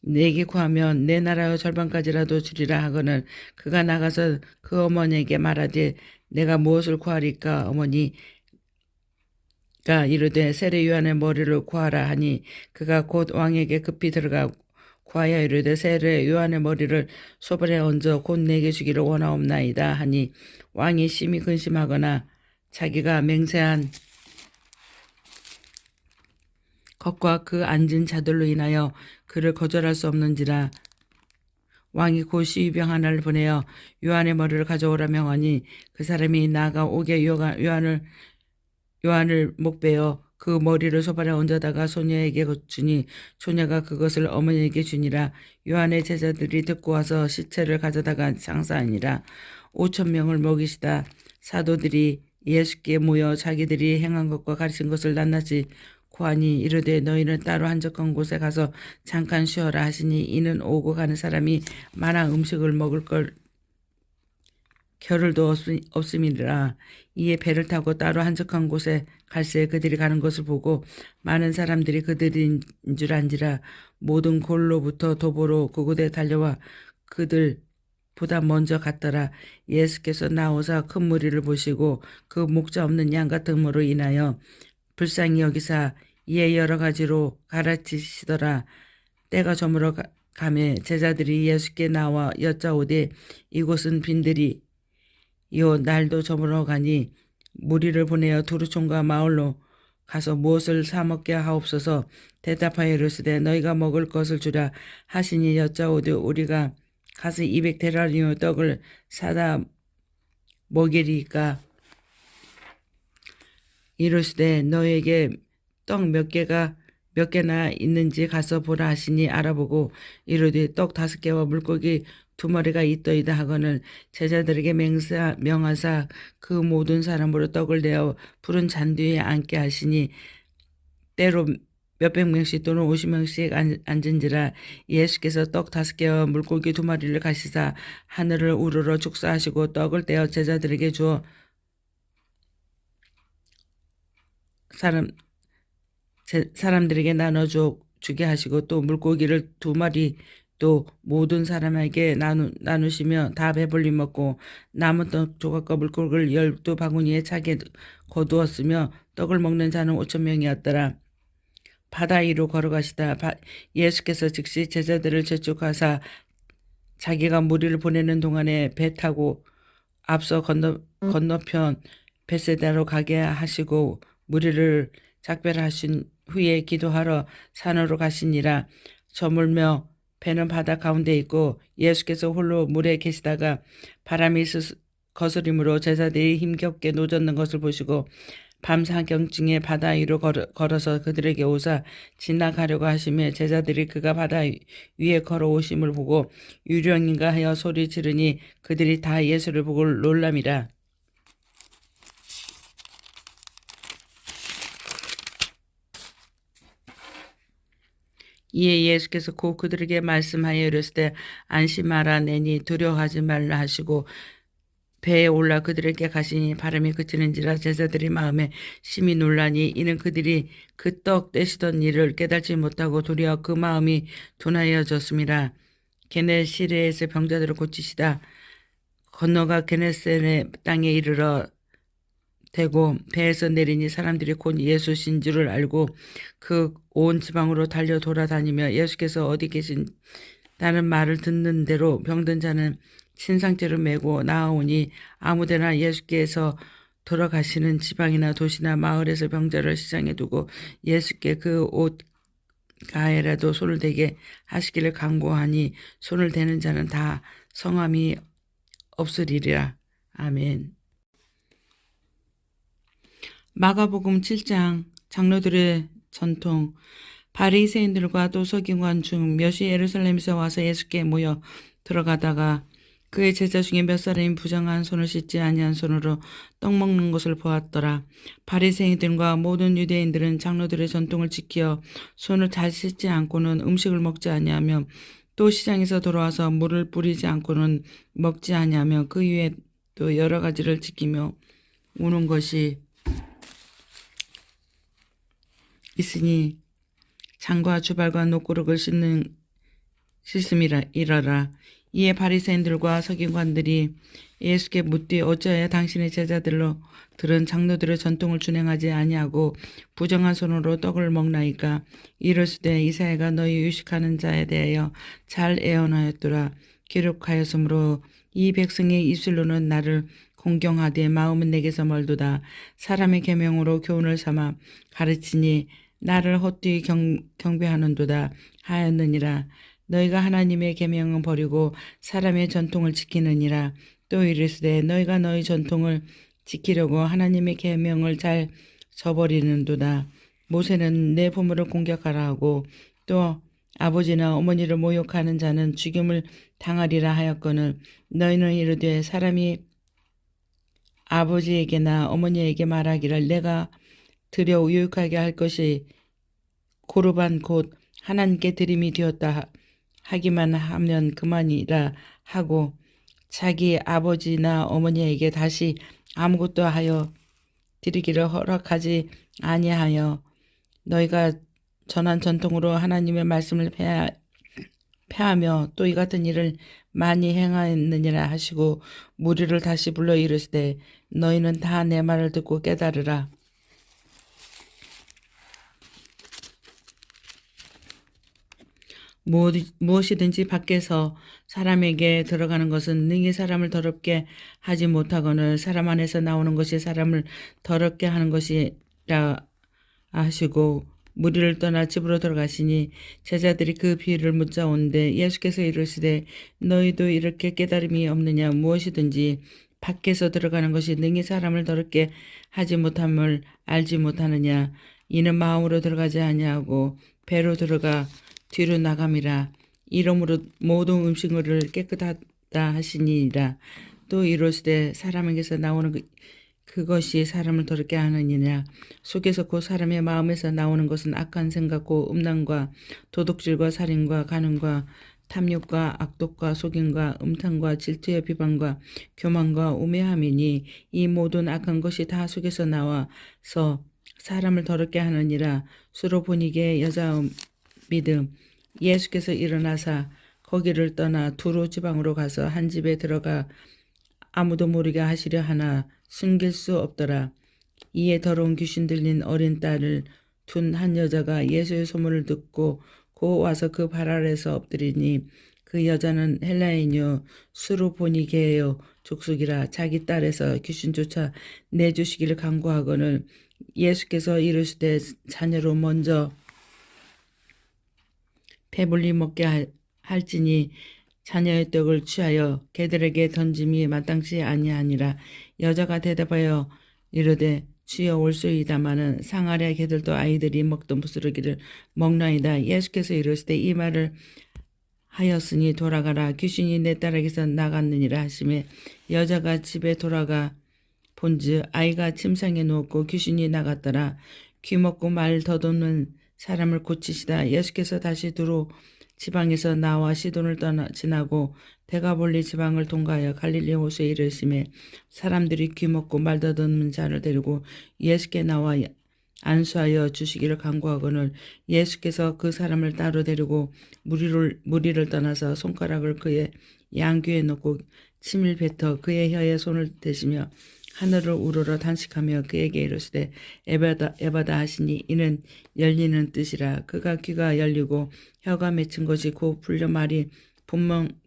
내게 구하면 내 나라의 절반까지라도 주리라 하거늘, 그가 나가서 그 어머니에게 말하되 내가 무엇을 구하리까? 어머니가 이르되 세례 요한의 머리를 구하라 하니, 그가 곧 왕에게 급히 들어가 구하여 이르되 세례 요한의 머리를 소변에 얹어 곧 내게 주기를 원하옵나이다 하니, 왕이 심히 근심하거나 자기가 맹세한 것과 그 앉은 자들로 인하여 그를 거절할 수 없는지라. 왕이 곧 시위병 하나를 보내어 요한의 머리를 가져오라 명하니, 그 사람이 나가 옥에 요한을 목베어 그 머리를 소발에 얹어다가 소녀에게 주니, 소녀가 그것을 어머니에게 주니라. 요한의 제자들이 듣고 와서 시체를 가져다가 장사하니라. 5,000명을 먹이시다 사도들이 예수께 모여 자기들이 행한 것과 가르친 것을 낱낱이 고하니, 이르되 너희는 따로 한적한 곳에 가서 잠깐 쉬어라 하시니, 이는 오고 가는 사람이 많아 음식을 먹을 걸 겨를도 없음이라. 이에 배를 타고 따로 한적한 곳에 갈새 그들이 가는 것을 보고 많은 사람들이 그들인 줄 안지라. 모든 골로부터 도보로 그곳에 달려와 그들보다 먼저 갔더라. 예수께서 나오사 큰 무리를 보시고 그 목자 없는 양 같음으로 인하여 불쌍히 여기사 이에 여러 가지로 가르치시더라. 때가 저물어 가매 제자들이 예수께 나와 여짜오되 이곳은 빈들이 요 날도 저물어 가니 무리를 보내어 두루촌과 마을로 가서 무엇을 사 먹게 하옵소서. 대답하여 이르시되 너희가 먹을 것을 주라 하시니, 여짜오되 우리가 가서 200데나리온 떡을 사다 먹이리까? 이르시되 너에게 떡 몇 개나 있는지 가서 보라 하시니, 알아보고 이르되 떡 5개와 물고기 2마리가 있더이다 하거늘, 제자들에게 명하사 그 모든 사람으로 떡을 내어 푸른 잔뒤에 앉게 하시니, 때로 몇백 명씩 또는 50명씩 앉은지라. 예수께서 떡 5개와 물고기 2마리를 가시사 하늘을 우러러 축사하시고 떡을 떼어 제자들에게 주어 사람들에게 나눠주게 하시고, 또 물고기를 2마리 또 모든 사람에게 나누시며 다 배불리 먹고 남은 떡 조각과 물고기를 12바구니에 차게 거두었으며, 떡을 먹는 자는 5,000명이었더라. 바다 위로 걸어가시다 예수께서 즉시 제자들을 재촉하사 자기가 무리를 보내는 동안에 배 타고 앞서 건너편 벳세다로 가게 하시고, 무리를 작별하신 후에 기도하러 산으로 가시니라. 저물며 배는 바다 가운데 있고 예수께서 홀로 물에 계시다가 바람이 거스림으로 제자들이 힘겹게 노젓는 것을 보시고 밤사경쯤에 바다 위로 걸어서 그들에게 오사 지나가려고 하시며, 제자들이 그가 바다 위에 걸어오심을 보고 유령인가 하여 소리 지르니 그들이 다 예수를 보고 놀람이라. 이에 예수께서 곧 그들에게 말씀하여 이르시되 안심하라 내니 두려워하지 말라 하시고 배에 올라 그들에게 가시니 바람이 그치는지라 제자들이 마음에 심히 놀라니 이는 그들이 그 떡 떼시던 일을 깨달지 못하고 도리어 그 마음이 둔하여졌음이라. 게네시레에서 병자들을 고치시다 건너가 게네세네 땅에 이르러 되고 배에서 내리니 사람들이 곧 예수신 줄을 알고 그 온 지방으로 달려 돌아다니며 예수께서 어디 계신다는 말을 듣는 대로 병든 자는 신상제를 메고 나아오니 아무데나 예수께서 돌아가시는 지방이나 도시나 마을에서 병자를 시장에 두고 예수께 그 옷 가에라도 손을 대게 하시기를 간구하니 손을 대는 자는 다 성함이 없으리라. 아멘. 마가복음 7장. 장로들의 전통. 바리새인들과 또 서기관 중 몇이 예루살렘에서 와서 예수께 모여 들어가다가 그의 제자 중에 몇 사람이 부정한 손을 씻지 아니한 손으로 떡 먹는 것을 보았더라. 바리새인들과 모든 유대인들은 장로들의 전통을 지켜 손을 잘 씻지 않고는 음식을 먹지 아니하며 또 시장에서 돌아와서 물을 뿌리지 않고는 먹지 아니하며 그 위에 또 여러 가지를 지키며 오는 것이 있으니 장과 주발과 노고룩을 씻음이러라. 이에 바리새인들과 서기관들이 예수께 묻되 어찌하여 당신의 제자들로 들은 장로들의 전통을 준행하지 아니하고 부정한 손으로 떡을 먹나이까. 이르시되 이사야가 너희 유식하는 자에 대하여 잘 예언하였더라. 기록하였으므로 이 백성의 입술로는 나를 공경하되 마음은 내게서 멀도다. 사람의 계명으로 교훈을 삼아 가르치니 나를 헛되이 경배하는도다 하였느니라. 너희가 하나님의 계명은 버리고 사람의 전통을 지키느니라. 또 이르시되 너희가 너희 전통을 지키려고 하나님의 계명을 잘 저버리는도다. 모세는 내 부모를 공격하라 하고 또 아버지나 어머니를 모욕하는 자는 죽임을 당하리라 하였거늘 너희는 이르되 사람이 아버지에게나 어머니에게 말하기를 내가 드려 유익하게 할 것이 고르반 곧 하나님께 드림이 되었다 하기만 하면 그만이라 하고 자기 아버지나 어머니에게 다시 아무것도 하여 드리기를 허락하지 아니하여 너희가 전한 전통으로 하나님의 말씀을 폐하며 또 이 같은 일을 많이 행하였느니라 하시고 무리를 다시 불러 이르시되 너희는 다 내 말을 듣고 깨달으라. 무엇이든지 밖에서 사람에게 들어가는 것은 능히 사람을 더럽게 하지 못하거늘 사람 안에서 나오는 것이 사람을 더럽게 하는 것이라 하시고 무리를 떠나 집으로 들어가시니 제자들이 그 비유를 묻자온데 예수께서 이르시되 너희도 이렇게 깨달음이 없느냐. 무엇이든지 밖에서 들어가는 것이 능히 사람을 더럽게 하지 못함을 알지 못하느냐. 이는 마음으로 들어가지 아니하고 배로 들어가 뒤로 나감이라. 이러므로 모든 음식물을 깨끗하다 하시니라. 또 이르시되 사람에게서 나오는 그것이 사람을 더럽게 하느니라. 속에서 곧 사람의 마음에서 나오는 것은 악한 생각과 음란과 도둑질과 살인과 간음과 탐욕과 악독과 속임과 음탕과 질투의 비방과 교만과 우매함이니 이 모든 악한 것이 다 속에서 나와서 사람을 더럽게 하느니라. 수로보니게 여자 믿음. 예수께서 일어나사 거기를 떠나 두로 지방으로 가서 한 집에 들어가 아무도 모르게 하시려 하나 숨길 수 없더라. 이에 더러운 귀신 들린 어린 딸을 둔 한 여자가 예수의 소문을 듣고 고 와서 그 발 아래서 엎드리니 그 여자는 헬라인이요 수로보니게요 족속이라. 자기 딸에서 귀신조차 내주시기를 간구하거늘 예수께서 이르시되 자녀로 먼저 배불리 먹게 할지니 자녀의 떡을 취하여 개들에게 던짐이 마땅치 아니하니라. 여자가 대답하여 이르되 주여 올소이다마는 상 아래 개들도 아이들이 먹던 부스러기를 먹나이다. 예수께서 이르시되 이 말을 하였으니 돌아가라. 귀신이 내 딸에게서 나갔느니라 하시매 여자가 집에 돌아가 본즉 아이가 침상에 누웠고 귀신이 나갔더라. 귀 먹고 말 더듬는 사람을 고치시다. 예수께서 다시 두로 지방에서 나와 시돈을 지나고 데가볼리 지방을 통과하여 갈릴리 호수에 이르심에 사람들이 귀먹고 말더듬는 자를 데리고 예수께 나와 안수하여 주시기를 간구하거늘 예수께서 그 사람을 따로 데리고 무리를 떠나서 손가락을 그의 양귀에 넣고 침을 뱉어 그의 혀에 손을 대시며 하늘을 우러러 단식하며 그에게 이르시되 에바다 하시니 이는 열리는 뜻이라. 그가 귀가 열리고 혀가 맺힌 것이 곧 풀려 말이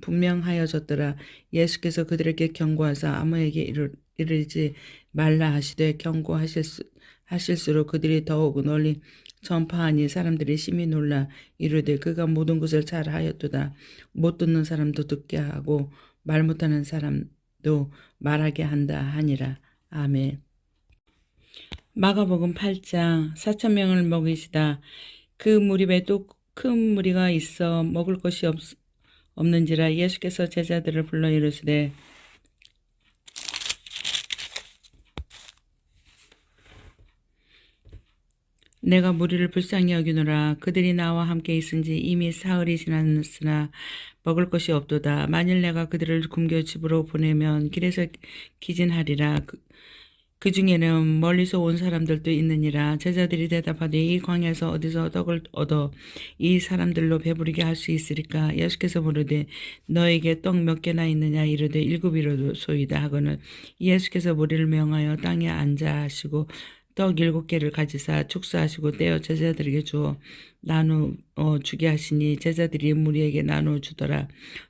분명하여졌더라. 예수께서 그들에게 경고하사 아무에게 이르지 말라 하시되 경고하실수록 그들이 더욱 널리 전파하니 사람들이 심히 놀라 이르되 그가 모든 것을 잘 하였도다. 못 듣는 사람도 듣게 하고 말 못하는 사람도 말하게 한다 하니라. 아멘. 마가복음 8장 4,000명을 먹이시다. 그 무리에 또 큰 무리가 있어 먹을 것이 없는지라. 예수께서 제자들을 불러 이르시되 내가 무리를 불쌍히 여기노라. 그들이 나와 함께 있은지 이미 사흘이 지났으나 먹을 것이 없도다. 만일 내가 그들을 굶겨 집으로 보내면 길에서 기진하리라. 그 중에는 멀리서 온 사람들도 있느니라. 제자들이 대답하되 이 광야에서 어디서 떡을 얻어 이 사람들로 배부르게 할 수 있으리까? 예수께서 물으되 너에게 떡 몇 개나 있느냐? 이르되 7이로소이다 하거늘 예수께서 무리를 명하여 땅에 앉아 하시고 떡 7개를 가지사 축사하시고 떼어 제자들에게 주어 나누어 주게 하시니 제자들이 무리에게 나누어 주더라.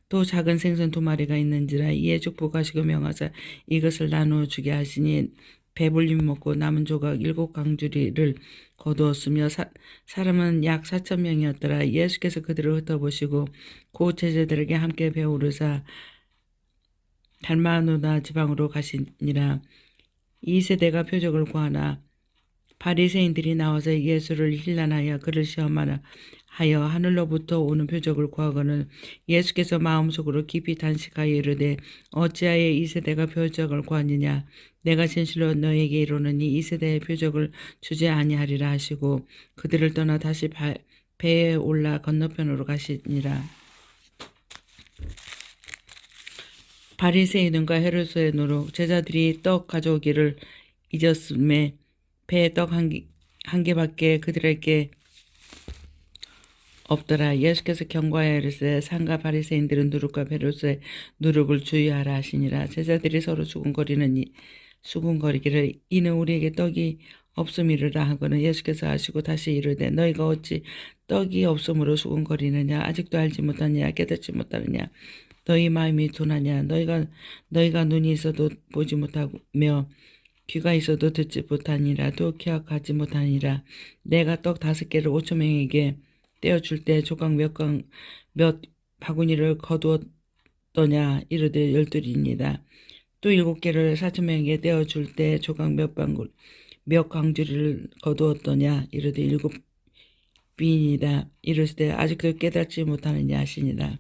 또 작은 생선 2마리가 있는지라. 이에 축복하시고 명하사 이것을 나누어 주게 하시니 배불림 먹고 남은 조각 7강주리를 거두었으며 사람은 약 4,000명이었더라. 예수께서 그들을 흩어보시고 그 제자들에게 함께 배우르사 달마누다 지방으로 가시니라. 이 세대가 표적을 구하나 바리새인들이 나와서 예수를 힐난하여 그를 시험하여 하늘로부터 오는 표적을 구하거늘 예수께서 마음속으로 깊이 단식하여 이르되 어찌하여 이 세대가 표적을 구하느냐? 내가 진실로 너에게 이르노니 이 세대의 표적을 주지 아니하리라 하시고 그들을 떠나 다시 배에 올라 건너편으로 가시니라. 바리새인과 헤롯의 노로 제자들이 떡 가져오기를 잊었음에 배에 떡 한 개밖에 그들에게 없더라. 예수께서 경고하여 이르시되 상가 바리새인들은 누룩과 헤롯의 누룩을 주의하라 하시니라. 제자들이 서로 수군거리기를 이는 우리에게 떡이 없음이르라 하고는 예수께서 하시고 다시 이르되 너희가 어찌 떡이 없음으로 수군거리느냐? 아직도 알지 못하느냐? 깨닫지 못하느냐? 너희 마음이 둔하냐? 너희가 눈이 있어도 보지 못하며 귀가 있어도 듣지 못하니라. 또 기억하지 못하니라. 내가 떡 5개를 5,000명에게 떼어줄 때 조각 몇 바구니를 거두었더냐? 이르되 12입니다. 또 7개를 4,000명에게 떼어줄 때 조각 몇 광주리를 거두었더냐? 이르되 7비이니라. 이르시되 아직도 깨닫지 못하느냐 하시니라.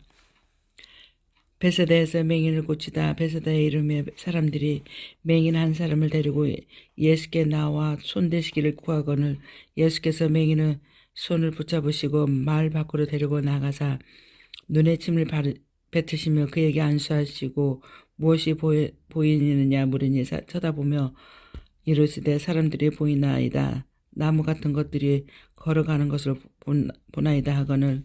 베세다에서 맹인을 고치다. 베세다에 이르며 사람들이 맹인 한 사람을 데리고 예수께 나와 손대시기를 구하거늘 예수께서 맹인의 손을 붙잡으시고 마을 밖으로 데리고 나가사 눈에 침을 뱉으시며 그에게 안수하시고 무엇이 보이느냐 물으니 쳐다보며 이르시되 사람들이 보이나이다. 나무 같은 것들이 걸어가는 것을 보나이다 하거늘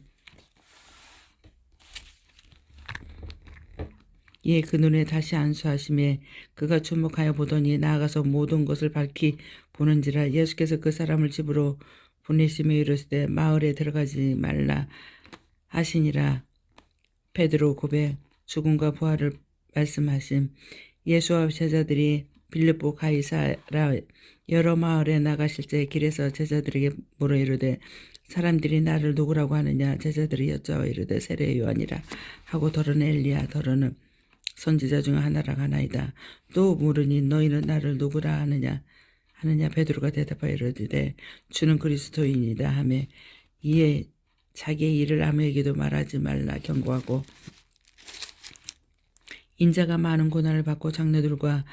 예, 그 눈에 다시 안수하심에 그가 주목하여 보더니 나아가서 모든 것을 밝히 보는지라. 예수께서 그 사람을 집으로 보내시며 이르시되 마을에 들어가지 말라 하시니라. 베드로 고백 죽음과 부활을 말씀하심. 예수와 제자들이 빌립보 가이사라 여러 마을에 나가실 때 길에서 제자들에게 물어 이르되 사람들이 나를 누구라고 하느냐? 제자들이 여짜와 이르되 세례 요한이라 하고 더러는 엘리야 더러는 선지자 중 하나라 하나이다. 또 물으니 너희는 나를 누구라 하느냐? 베드로가 대답하여 이르되 주는 그리스도인이다 하며 이에 자기의 일을 아무에게도 말하지 말라 경고하고 인자가 많은 고난을 받고 장로들과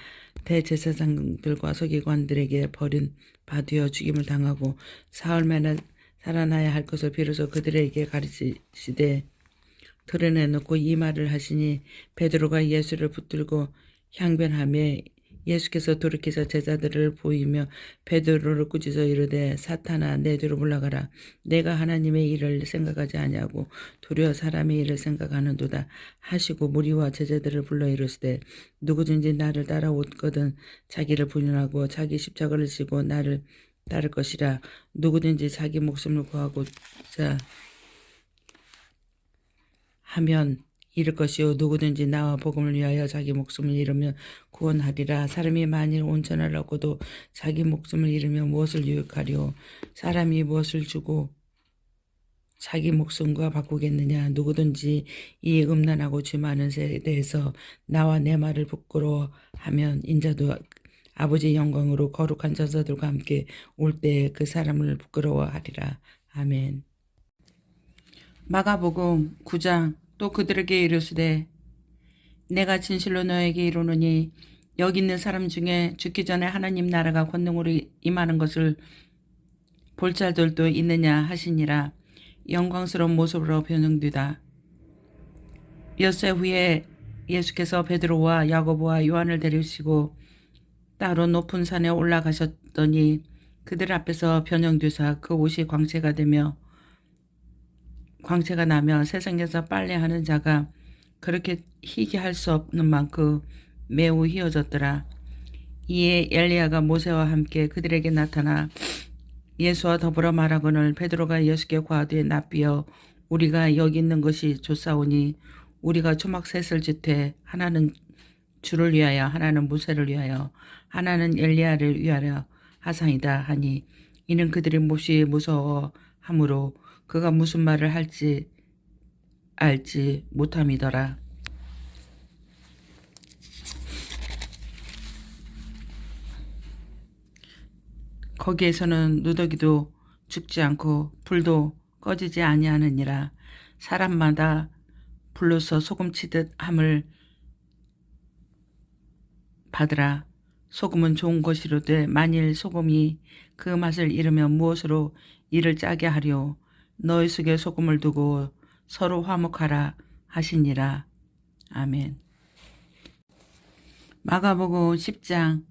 대제사장들과 서기관들에게 버린 바 되어 죽임을 당하고 살아나야 할 것을 비로소 그들에게 가르치시되 드러내놓고 이 말을 하시니 베드로가 예수를 붙들고 향변하며 예수께서 돌이켜서 제자들을 보이며 베드로를 꾸짖어 이르되 사탄아 내 뒤로 물러가라. 내가 하나님의 일을 생각하지 아니하고 도리어 사람의 일을 생각하는도다 하시고 무리와 제자들을 불러 이르시되 누구든지 나를 따라오거든 자기를 부인하고 자기 십자가를 지고 나를 따를 것이라. 누구든지 자기 목숨을 구하고자 하면 잃을 것이요 누구든지 나와 복음을 위하여 자기 목숨을 잃으면 구원하리라. 사람이 만일 온전을 얻고도 자기 목숨을 잃으면 무엇을 유익하리요? 사람이 무엇을 주고 자기 목숨과 바꾸겠느냐? 누구든지 이 음란하고 죄 많은 세대에서 나와 내 말을 부끄러워하면 인자도 아버지의 영광으로 거룩한 전사들과 함께 올 때에 그 사람을 부끄러워하리라. 아멘. 마가복음 9장. 또 그들에게 이르시되 내가 진실로 너에게 이르노니 여기 있는 사람 중에 죽기 전에 하나님 나라가 권능으로 임하는 것을 볼 자들도 있느냐 하시니라. 영광스러운 모습으로 변형되다. 엿새 후에 예수께서 베드로와 야고보와 요한을 데리시고 따로 높은 산에 올라가셨더니 그들 앞에서 변형되사 그 옷이 광채가 나며 세상에서 빨래하는 자가 그렇게 희게 할 수 없는 만큼 매우 희어졌더라. 이에 엘리야가 모세와 함께 그들에게 나타나 예수와 더불어 말하거늘 베드로가 예수께 과하되 납비여 우리가 여기 있는 것이 좋사오니 우리가 초막 셋을 짓되 하나는 주를 위하여 하나는 모세를 위하여 하나는 엘리야를 위하여 하상이다 하니 이는 그들이 몹시 무서워하므로 그가 무슨 말을 할지 알지 못함이더라. 거기에서는 누더기도 죽지 않고 불도 꺼지지 아니하느니라. 사람마다 불로서 소금치듯 함을 받으라. 소금은 좋은 것이로되 만일 소금이 그 맛을 잃으면 무엇으로 이를 짜게 하리오. 너희 속에 소금을 두고 서로 화목하라 하시니라. 아멘. 마가복음 10장.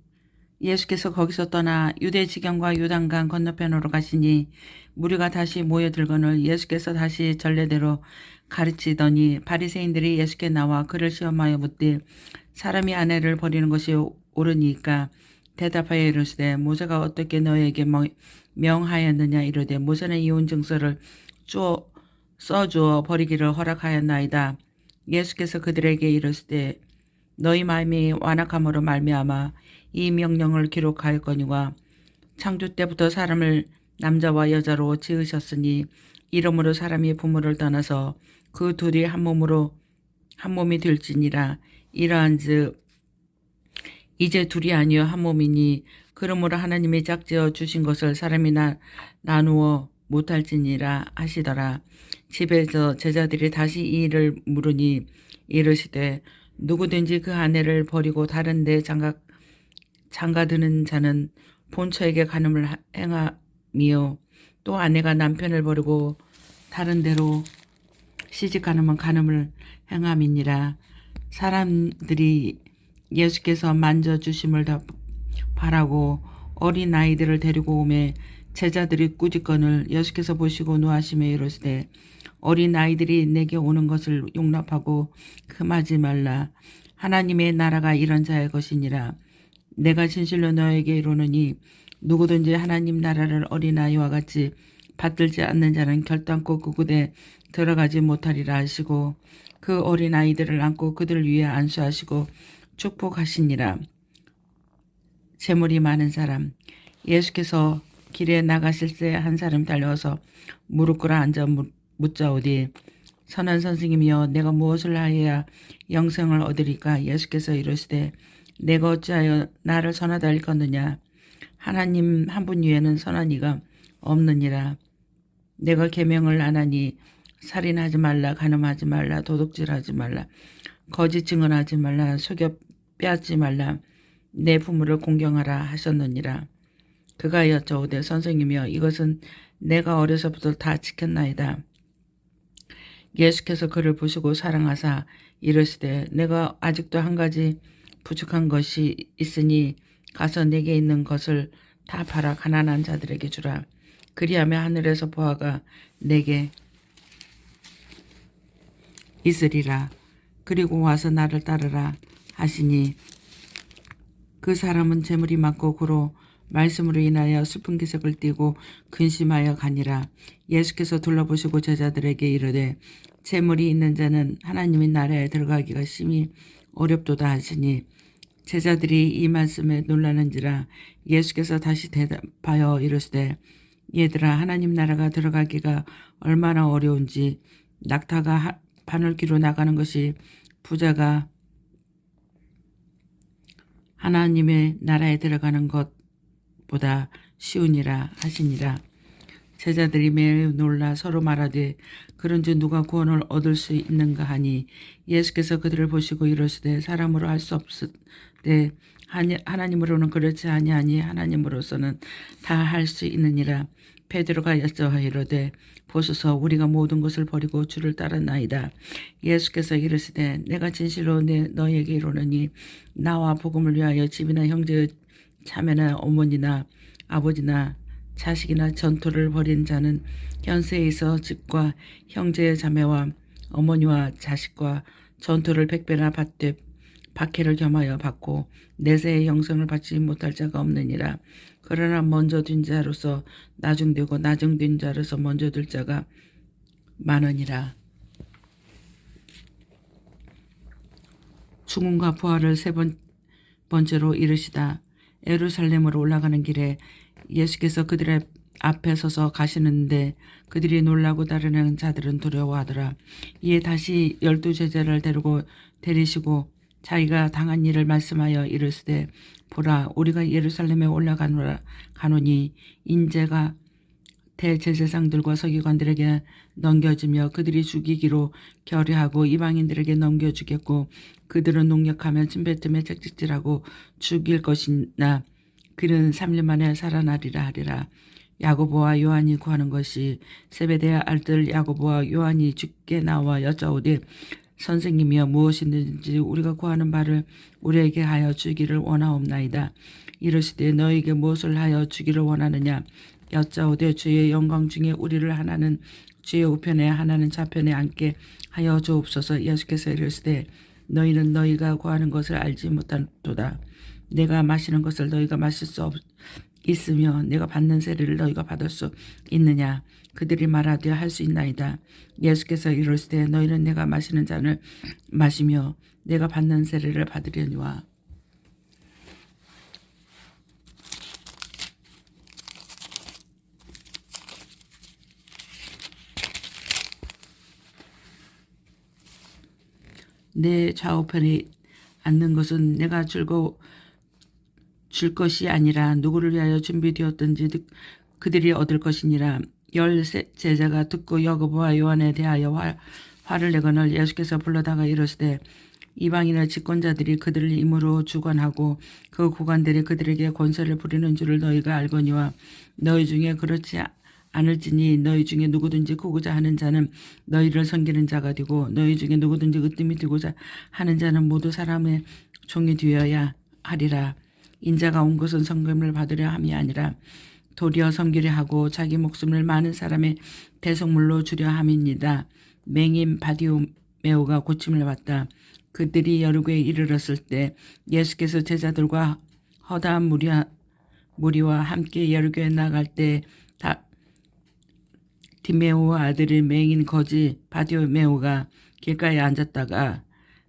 예수께서 거기서 떠나 유대 지경과 요단강 건너편으로 가시니 무리가 다시 모여들거늘 예수께서 다시 전례대로 가르치더니 바리새인들이 예수께 나와 그를 시험하여 묻되 사람이 아내를 버리는 것이 옳으니까 대답하여 이르시되 모세가 어떻게 너에게 명하였느냐 이르되 모세는 이혼 증서를 써주어 버리기를 허락하였나이다. 예수께서 그들에게 이르시되 너희 마음이 완악함으로 말미암아 이 명령을 기록하였거니와 창조 때부터 사람을 남자와 여자로 지으셨으니 이러므로 사람이 부모를 떠나서 그 둘이 한 몸이 될지니라. 이러한즉 이제 둘이 아니요 한 몸이니 그러므로 하나님이 짝지어 주신 것을 사람이 나누어 못할지니라 하시더라. 집에서 제자들이 다시 이 일을 물으니 이르시되 누구든지 그 아내를 버리고 다른 데 장가드는 자는 본처에게 간음을 행하며 또 아내가 남편을 버리고 다른 데로 시집가는 간음을 행함이니라. 사람들이 예수께서 만져주심을 다 바라고 어린 아이들을 데리고 오매 제자들이 꾸짖거늘 예수께서 보시고 노하시며 이르시되 어린 아이들이 내게 오는 것을 용납하고 금하지 말라. 하나님의 나라가 이런 자의 것이니라. 내가 진실로 너에게 이르노니 누구든지 하나님 나라를 어린아이와 같이 받들지 않는 자는 결단코 그곳에 들어가지 못하리라 하시고 그 어린아이들을 안고 그들 위에 안수하시고 축복하시니라. 재물이 많은 사람. 예수께서 길에 나가실 때 한 사람이 달려와서 무릎 꿇어 앉아 묻자오되 선한 선생님이여 내가 무엇을 하여야 영생을 얻으리까? 예수께서 이르시되 내가 어찌하여 나를 선하다 일컫느냐? 하나님 한 분 위에는 선한 이가 없느니라. 내가 계명을 안 하니 살인하지 말라, 간음하지 말라, 도둑질하지 말라, 거짓 증언하지 말라, 속여 빼앗지 말라, 내 부모를 공경하라 하셨느니라. 그가 여쭤오되 선생님이여 이것은 내가 어려서부터 다 지켰나이다. 예수께서 그를 보시고 사랑하사 이르시되 내가 아직도 한 가지 부족한 것이 있으니 가서 내게 있는 것을 다 팔아 가난한 자들에게 주라. 그리하면 하늘에서 보화가 내게 있으리라. 그리고 와서 나를 따르라 하시니 그 사람은 재물이 많고 고로 말씀으로 인하여 슬픈 기색을 띠고 근심하여 가니라. 예수께서 둘러보시고 제자들에게 이르되 재물이 있는 자는 하나님의 나라에 들어가기가 심히 어렵도다 하시니 제자들이 이 말씀에 놀라는지라. 예수께서 다시 대답하여 이르시되 얘들아, 하나님 나라가 들어가기가 얼마나 어려운지 낙타가 바늘귀로 나가는 것이 부자가 하나님의 나라에 들어가는 것보다 쉬우니라 하시니라. 제자들이 매우 놀라 서로 말하되 그런즉 누가 구원을 얻을 수 있는가 하니 예수께서 그들을 보시고 이르시되 사람으로 할 수 없으되 하나님으로는 그렇지 아니하니 하나님으로서는 다 할 수 있느니라. 베드로가 여쭤 이르되 보소서 우리가 모든 것을 버리고 주를 따랐나이다. 예수께서 이르시되 내가 진실로 너희에게 이르노니 나와 복음을 위하여 집이나 형제 자매나 어머니나 아버지나 자식이나 전토를 벌인 자는 현세에 있어 집과 형제 자매와 어머니와 자식과 전토를 100배나 받되 박해를 겸하여 받고 내세의 영생을 받지 못할 자가 없느니라. 그러나 먼저 된 자로서 나중되고 나중된 자로서 먼저 될 자가 많으니라. 죽음과 부활을 세 번째로 이르시다. 예루살렘으로 올라가는 길에 예수께서 그들의 앞에 서서 가시는데 그들이 놀라고 따르는 자들은 두려워하더라. 이에 다시 12 제자를 데리시고 자기가 당한 일을 말씀하여 이르시되 보라, 우리가 예루살렘에 올라가노니 인재가 대제사장들과 서기관들에게 넘겨지며 그들이 죽이기로 결의하고 이방인들에게 넘겨주겠고 그들은 농력하며 침뱉음에 채찍질하고 죽일 것이나 그는 3일 만에 살아나리라 하리라. 야고보와 요한이 구하는 것이 세베대의 아들 야고보와 요한이 주께 나와 여짜오되 선생님이여 무엇이든지 우리가 구하는 바를 우리에게 하여 주기를 원하옵나이다. 이르시되 너에게 무엇을 하여 주기를 원하느냐 여짜오되 주의 영광 중에 우리를 하나는 주의 우편에 하나는 좌편에 앉게 하여 주옵소서. 예수께서 이르시되 너희는 너희가 구하는 것을 알지 못하도다. 내가 마시는 것을 너희가 마실 수 있으며 내가 받는 세례를 너희가 받을 수 있느냐. 그들이 말하되 할 수 있나이다. 예수께서 이르시되 너희는 내가 마시는 잔을 마시며 내가 받는 세례를 받으려니와. 내 좌우편에 앉는 것은 내가 줄 것이 아니라 누구를 위하여 준비되었든지 그들이 얻을 것이니라. 10 제자가 듣고 야고보와 요한에 대하여 화를 내거늘 예수께서 불러다가 이르시되 이방인의 집권자들이 그들을 임으로 주관하고 그 고관들이 그들에게 권세를 부리는 줄을 너희가 알거니와 너희 중에 그렇지 않을지니 너희 중에 누구든지 구고자 하는 자는 너희를 섬기는 자가 되고 너희 중에 누구든지 으뜸이 되고자 하는 자는 모두 사람의 종이 되어야 하리라. 인자가 온 것은 섬김을 받으려 함이 아니라 도리어 섬기려 하고 자기 목숨을 많은 사람의 대속물로 주려 함입니다. 맹인 바디메오가 고침을 받다. 그들이 여리고에 이르렀을 때 예수께서 제자들과 허다한 무리와 함께 여리고에 나갈 때 디메오의 아들인 맹인 거지 바디메오가 길가에 앉았다가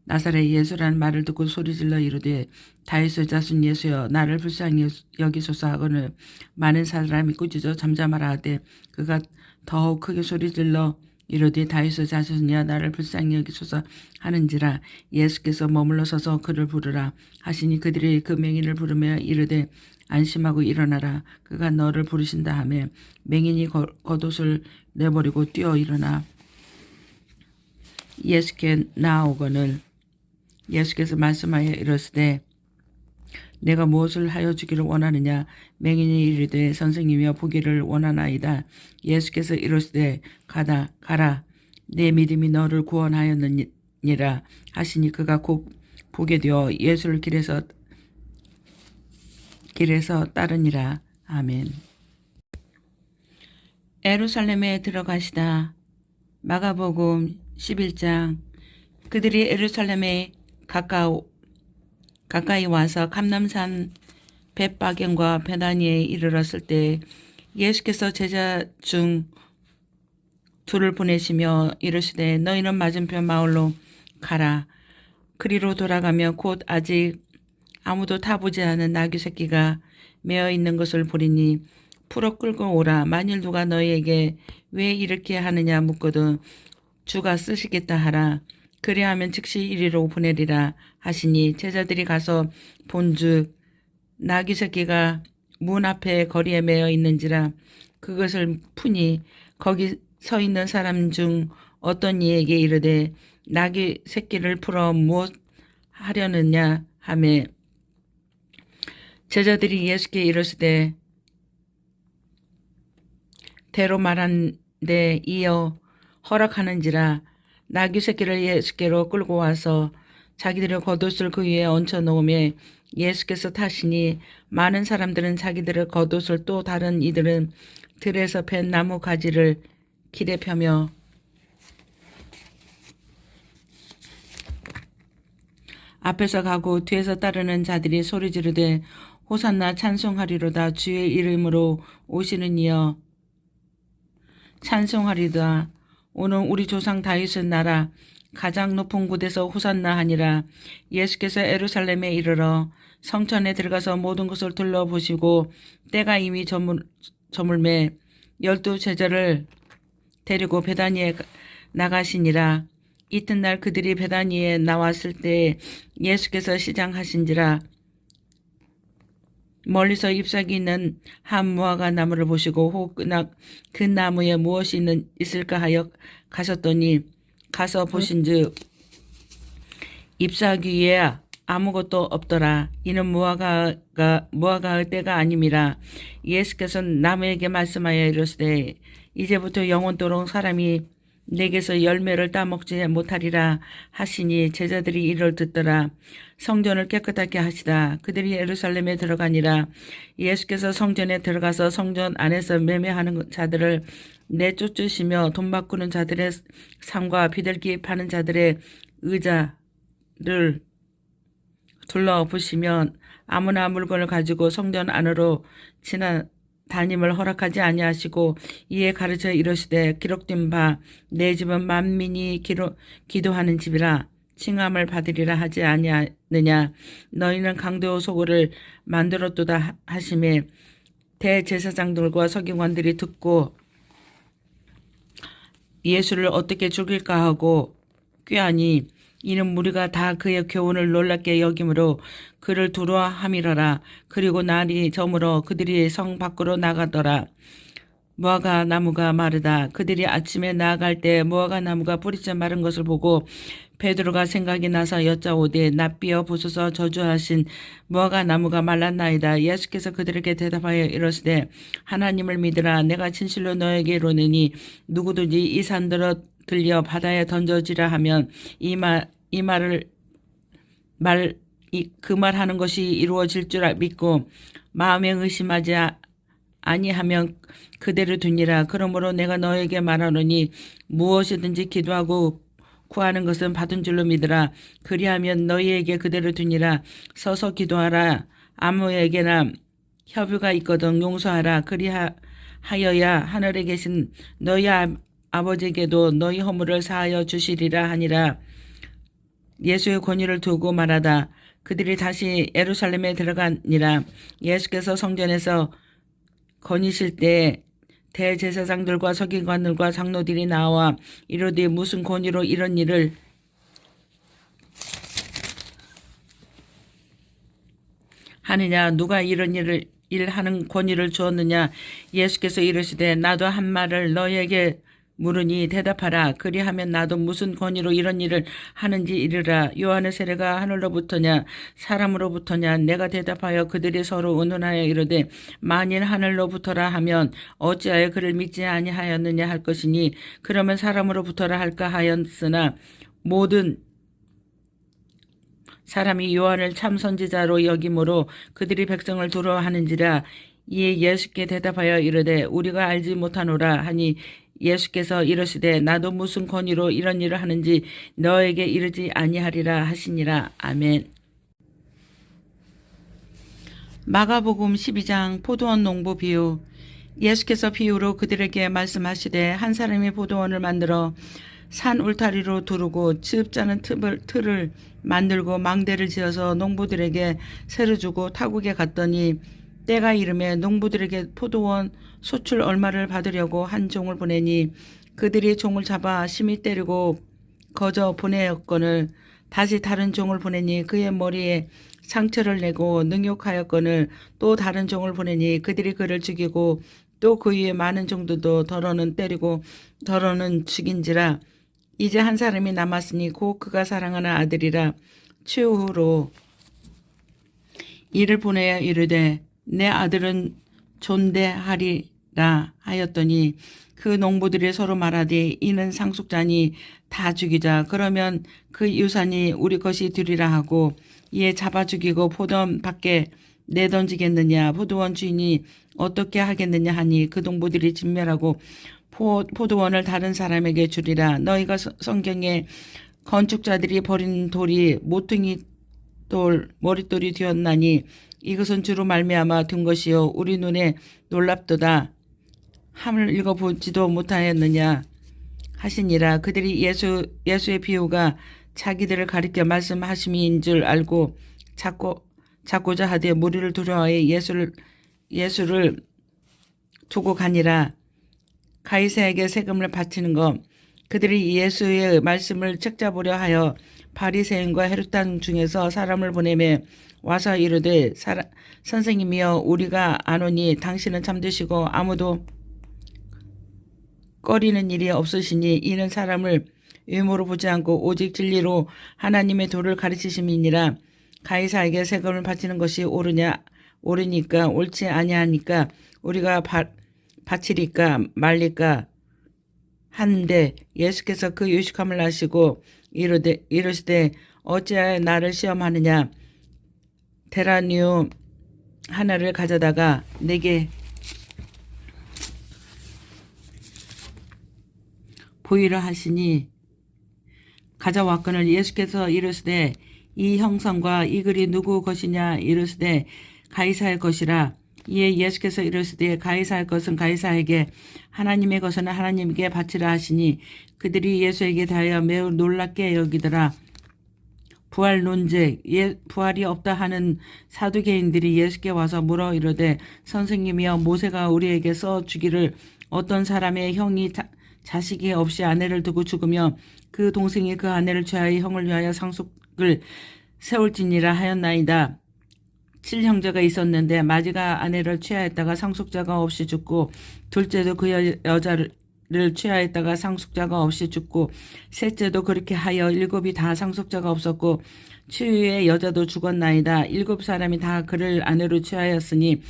나사렛 예수라는 말을 듣고 소리질러 이르되 다윗의 자손 예수여 나를 불쌍히 여기소서 하거늘 많은 사람이 꾸짖어 잠잠하라 하되 그가 더욱 크게 소리질러 이르되 다윗의 자손이여 나를 불쌍히 여기소서 하는지라. 예수께서 머물러 서서 그를 부르라 하시니 그들이 그 맹인을 부르며 이르되 안심하고 일어나라 그가 너를 부르신다 하며 맹인이 겉옷을 내버리고 뛰어 일어나 예수께 나아오거늘 예수께서 말씀하여 이르시되 내가 무엇을 하여 주기를 원하느냐. 맹인이 이르되 선생님이여 보기를 원하나이다. 예수께서 이르시되 가라 내 믿음이 너를 구원하였느니라 하시니 그가 곧 보게 되어 예수를 길에서 따르니라. 아멘. 예루살렘에 들어가시다. 마가복음 11장. 그들이 예루살렘에 가까이 와서 감람산 벳바겐과 베다니에 이르렀을 때 예수께서 제자 중 둘을 보내시며 이르시되 너희는 맞은편 마을로 가라. 그리로 돌아가며 곧 아직 아무도 타보지 않은 나귀 새끼가 메어 있는 것을 보리니 풀어 끌고 오라. 만일 누가 너희에게 왜 이렇게 하느냐 묻거든 주가 쓰시겠다 하라. 그리하면 즉시 이리로 보내리라 하시니 제자들이 가서 본즉 나귀 새끼가 문 앞에 거리에 메어 있는지라. 그것을 푸니 거기 서 있는 사람 중 어떤 이에게 이르되 나귀 새끼를 풀어 무엇 하려느냐 하매 제자들이 예수께 이르시되 대로 말한데 이어 허락하는지라. 나귀 새끼를 예수께로 끌고 와서 자기들의 겉옷을 그 위에 얹혀 놓으며 예수께서 타시니 많은 사람들은 자기들의 겉옷을 또 다른 이들은 들에서 벤 나무 가지를 길에 펴며 앞에서 가고 뒤에서 따르는 자들이 소리 지르되 호산나 찬송하리로다. 주의 이름으로 오시는 이여 찬송하리다. 오늘 우리 조상 다윗의 나라 가장 높은 곳에서 호산나 하니라. 예수께서 예루살렘에 이르러 성전에 들어가서 모든 것을 둘러보시고 때가 이미 저물매 12 제자를 데리고 베다니에 나가시니라. 이튿날 그들이 베다니에 나왔을 때 예수께서 시장하신지라. 멀리서 잎사귀 있는 한 무화과 나무를 보시고 혹 그 나무에 무엇이 있을까 하여 가셨더니 가서 보신즉 잎사귀에 아무것도 없더라. 이는 무화과의 때가 아님이라. 예수께서 나무에게 말씀하여 이르시되 이제부터 영원토록 사람이 내게서 열매를 따먹지 못하리라 하시니 제자들이 이를 듣더라. 성전을 깨끗하게 하시다. 그들이 예루살렘에 들어가니라. 예수께서 성전에 들어가서 성전 안에서 매매하는 자들을 내쫓으시며 돈 바꾸는 자들의 상과 비둘기 파는 자들의 의자를 둘러보시면 아무나 물건을 가지고 성전 안으로 담임을 허락하지 아니하시고 이에 가르쳐 이르시되 기록된 바 내 집은 만민이 기도하는 집이라 칭함을 받으리라 하지 아니하느냐. 너희는 강도 소굴을 만들었도다 하시매 대제사장들과 서기관들이 듣고 예수를 어떻게 죽일까 하고 꾀하니 이는 무리가 다 그의 교훈을 놀랍게 여김으로 그를 두려워함이러라. 그리고 날이 저물어 그들이 성 밖으로 나가더라. 무화과 나무가 마르다. 그들이 아침에 나아갈 때 무화과 나무가 뿌리째 마른 것을 보고 베드로가 생각이 나서 여짜오되 낯비어 부서서 저주하신 무화과 나무가 말랐나이다. 예수께서 그들에게 대답하여 이르시되 하나님을 믿으라. 내가 진실로 너에게 이르노니 누구든지 이 산들어 들려 바다에 던져지라 하면 그 말하는 것이 이루어질 줄 믿고 마음에 의심하지 아니하면 그대로 두니라. 그러므로 내가 너에게 말하노니 무엇이든지 기도하고 구하는 것은 받은 줄로 믿으라. 그리하면 너희에게 그대로 두니라. 서서 기도하라. 아무에게나 협유가 있거든 용서하라. 그리하여야 하늘에 계신 너희 아버지에게도 너희 허물을 사하여 주시리라 하니라. 예수의 권위를 두고 말하다. 그들이 다시 예루살렘에 들어가니라. 예수께서 성전에서 거니실 때 대제사장들과 서기관들과 장로들이 나와 이르되 무슨 권위로 이런 일을 하느냐. 누가 이런 일하는 권위를 주었느냐. 예수께서 이르시되 나도 한 말을 너희에게 물으니 대답하라. 그리하면 나도 무슨 권위로 이런 일을 하는지 이르라. 요한의 세례가 하늘로부터냐 사람으로부터냐. 내가 대답하여 그들이 서로 의논하여 이르되 만일 하늘로부터라 하면 어찌하여 그를 믿지 아니하였느냐 할 것이니 그러면 사람으로부터라 할까 하였으나 모든 사람이 요한을 참 선지자로 여김으로 그들이 백성을 두려워하는지라. 이에 예수께 대답하여 이르되 우리가 알지 못하노라 하니 예수께서 이르시되 나도 무슨 권위로 이런 일을 하는지 너에게 이르지 아니하리라 하시니라. 아멘. 마가복음 12장 포도원 농부 비유. 예수께서 비유로 그들에게 말씀하시되 한 사람이 포도원을 만들어 산 울타리로 두르고 즙자는 틀을 만들고 망대를 지어서 농부들에게 세를 주고 타국에 갔더니 때가 이르매 농부들에게 포도원 소출 얼마를 받으려고 한 종을 보내니 그들이 종을 잡아 심히 때리고 거저 보내었거늘 다시 다른 종을 보내니 그의 머리에 상처를 내고 능욕하였거늘 또 다른 종을 보내니 그들이 그를 죽이고 또 그 위에 많은 종들도 더러는 때리고 더러는 죽인지라. 이제 한 사람이 남았으니 곧 그가 사랑하는 아들이라. 추후로 이를 보내어 이르되 내 아들은 존대하리라 하였더니 그 농부들이 서로 말하되 이는 상속자니 다 죽이자. 그러면 그 유산이 우리 것이 되리라 하고 이에 잡아 죽이고 포도원 밖에 내던지겠느냐. 포도원 주인이 어떻게 하겠느냐 하니 그 농부들이 진멸하고 포도원을 다른 사람에게 주리라. 너희가 성경에 건축자들이 버린 돌이 모퉁이 돌 머릿돌이 되었나니 이것은 주로 말미암아 된 것이요 우리 눈에 놀랍도다 함을 읽어보지도 못하였느냐 하시니라. 그들이 예수의 비유가 자기들을 가리켜 말씀하심인 줄 알고 찾고자 하되 무리를 두려워해 예수를 두고 가니라. 가이사에게 세금을 바치는 것. 그들이 예수의 말씀을 책잡으려 하여 바리새인과 헤롯당 중에서 사람을 보내매 와서 이르되 선생님이여 우리가 아노니 당신은 잠드시고 아무도 꺼리는 일이 없으시니 이는 사람을 외모로 보지 않고 오직 진리로 하나님의 도를 가르치심이니라. 가이사에게 세금을 바치는 것이 옳으니까 옳지 아니하니까 우리가 바치리까 말리까 하는데 예수께서 그 유식함을 아시고 이르시되 어찌하여 나를 시험하느냐. 데나리온 하나를 가져다가 내게 보이라 하시니 가져왔거늘 예수께서 이르시되 이 형상과 이 글이 누구 것이냐. 이르시되 가이사의 것이라. 이에 예수께서 이르시되 가이사의 것은 가이사에게 하나님의 것은 하나님께 바치라 하시니 그들이 예수에게 대하여 매우 놀랍게 여기더라. 부활 논쟁. 부활이 없다 하는 사두개인들이 예수께 와서 물어 이르되 선생님이여 모세가 우리에게 써 주기를 어떤 사람의 형이 자식이 없이 아내를 두고 죽으며 그 동생이 그 아내를 취하여 형을 위하여 상속을 세울지니라 하였나이다. 7형제가 있었는데 마지가 아내를 취하였다가 상속자가 없이 죽고 둘째도 그 여자를 취하였다가 상속자가 없이 죽고 셋째도 그렇게 하여 7이 다 상속자가 없었고 추후에 여자도 죽었나이다. 7사람이 다 그를 아내로 취하였으니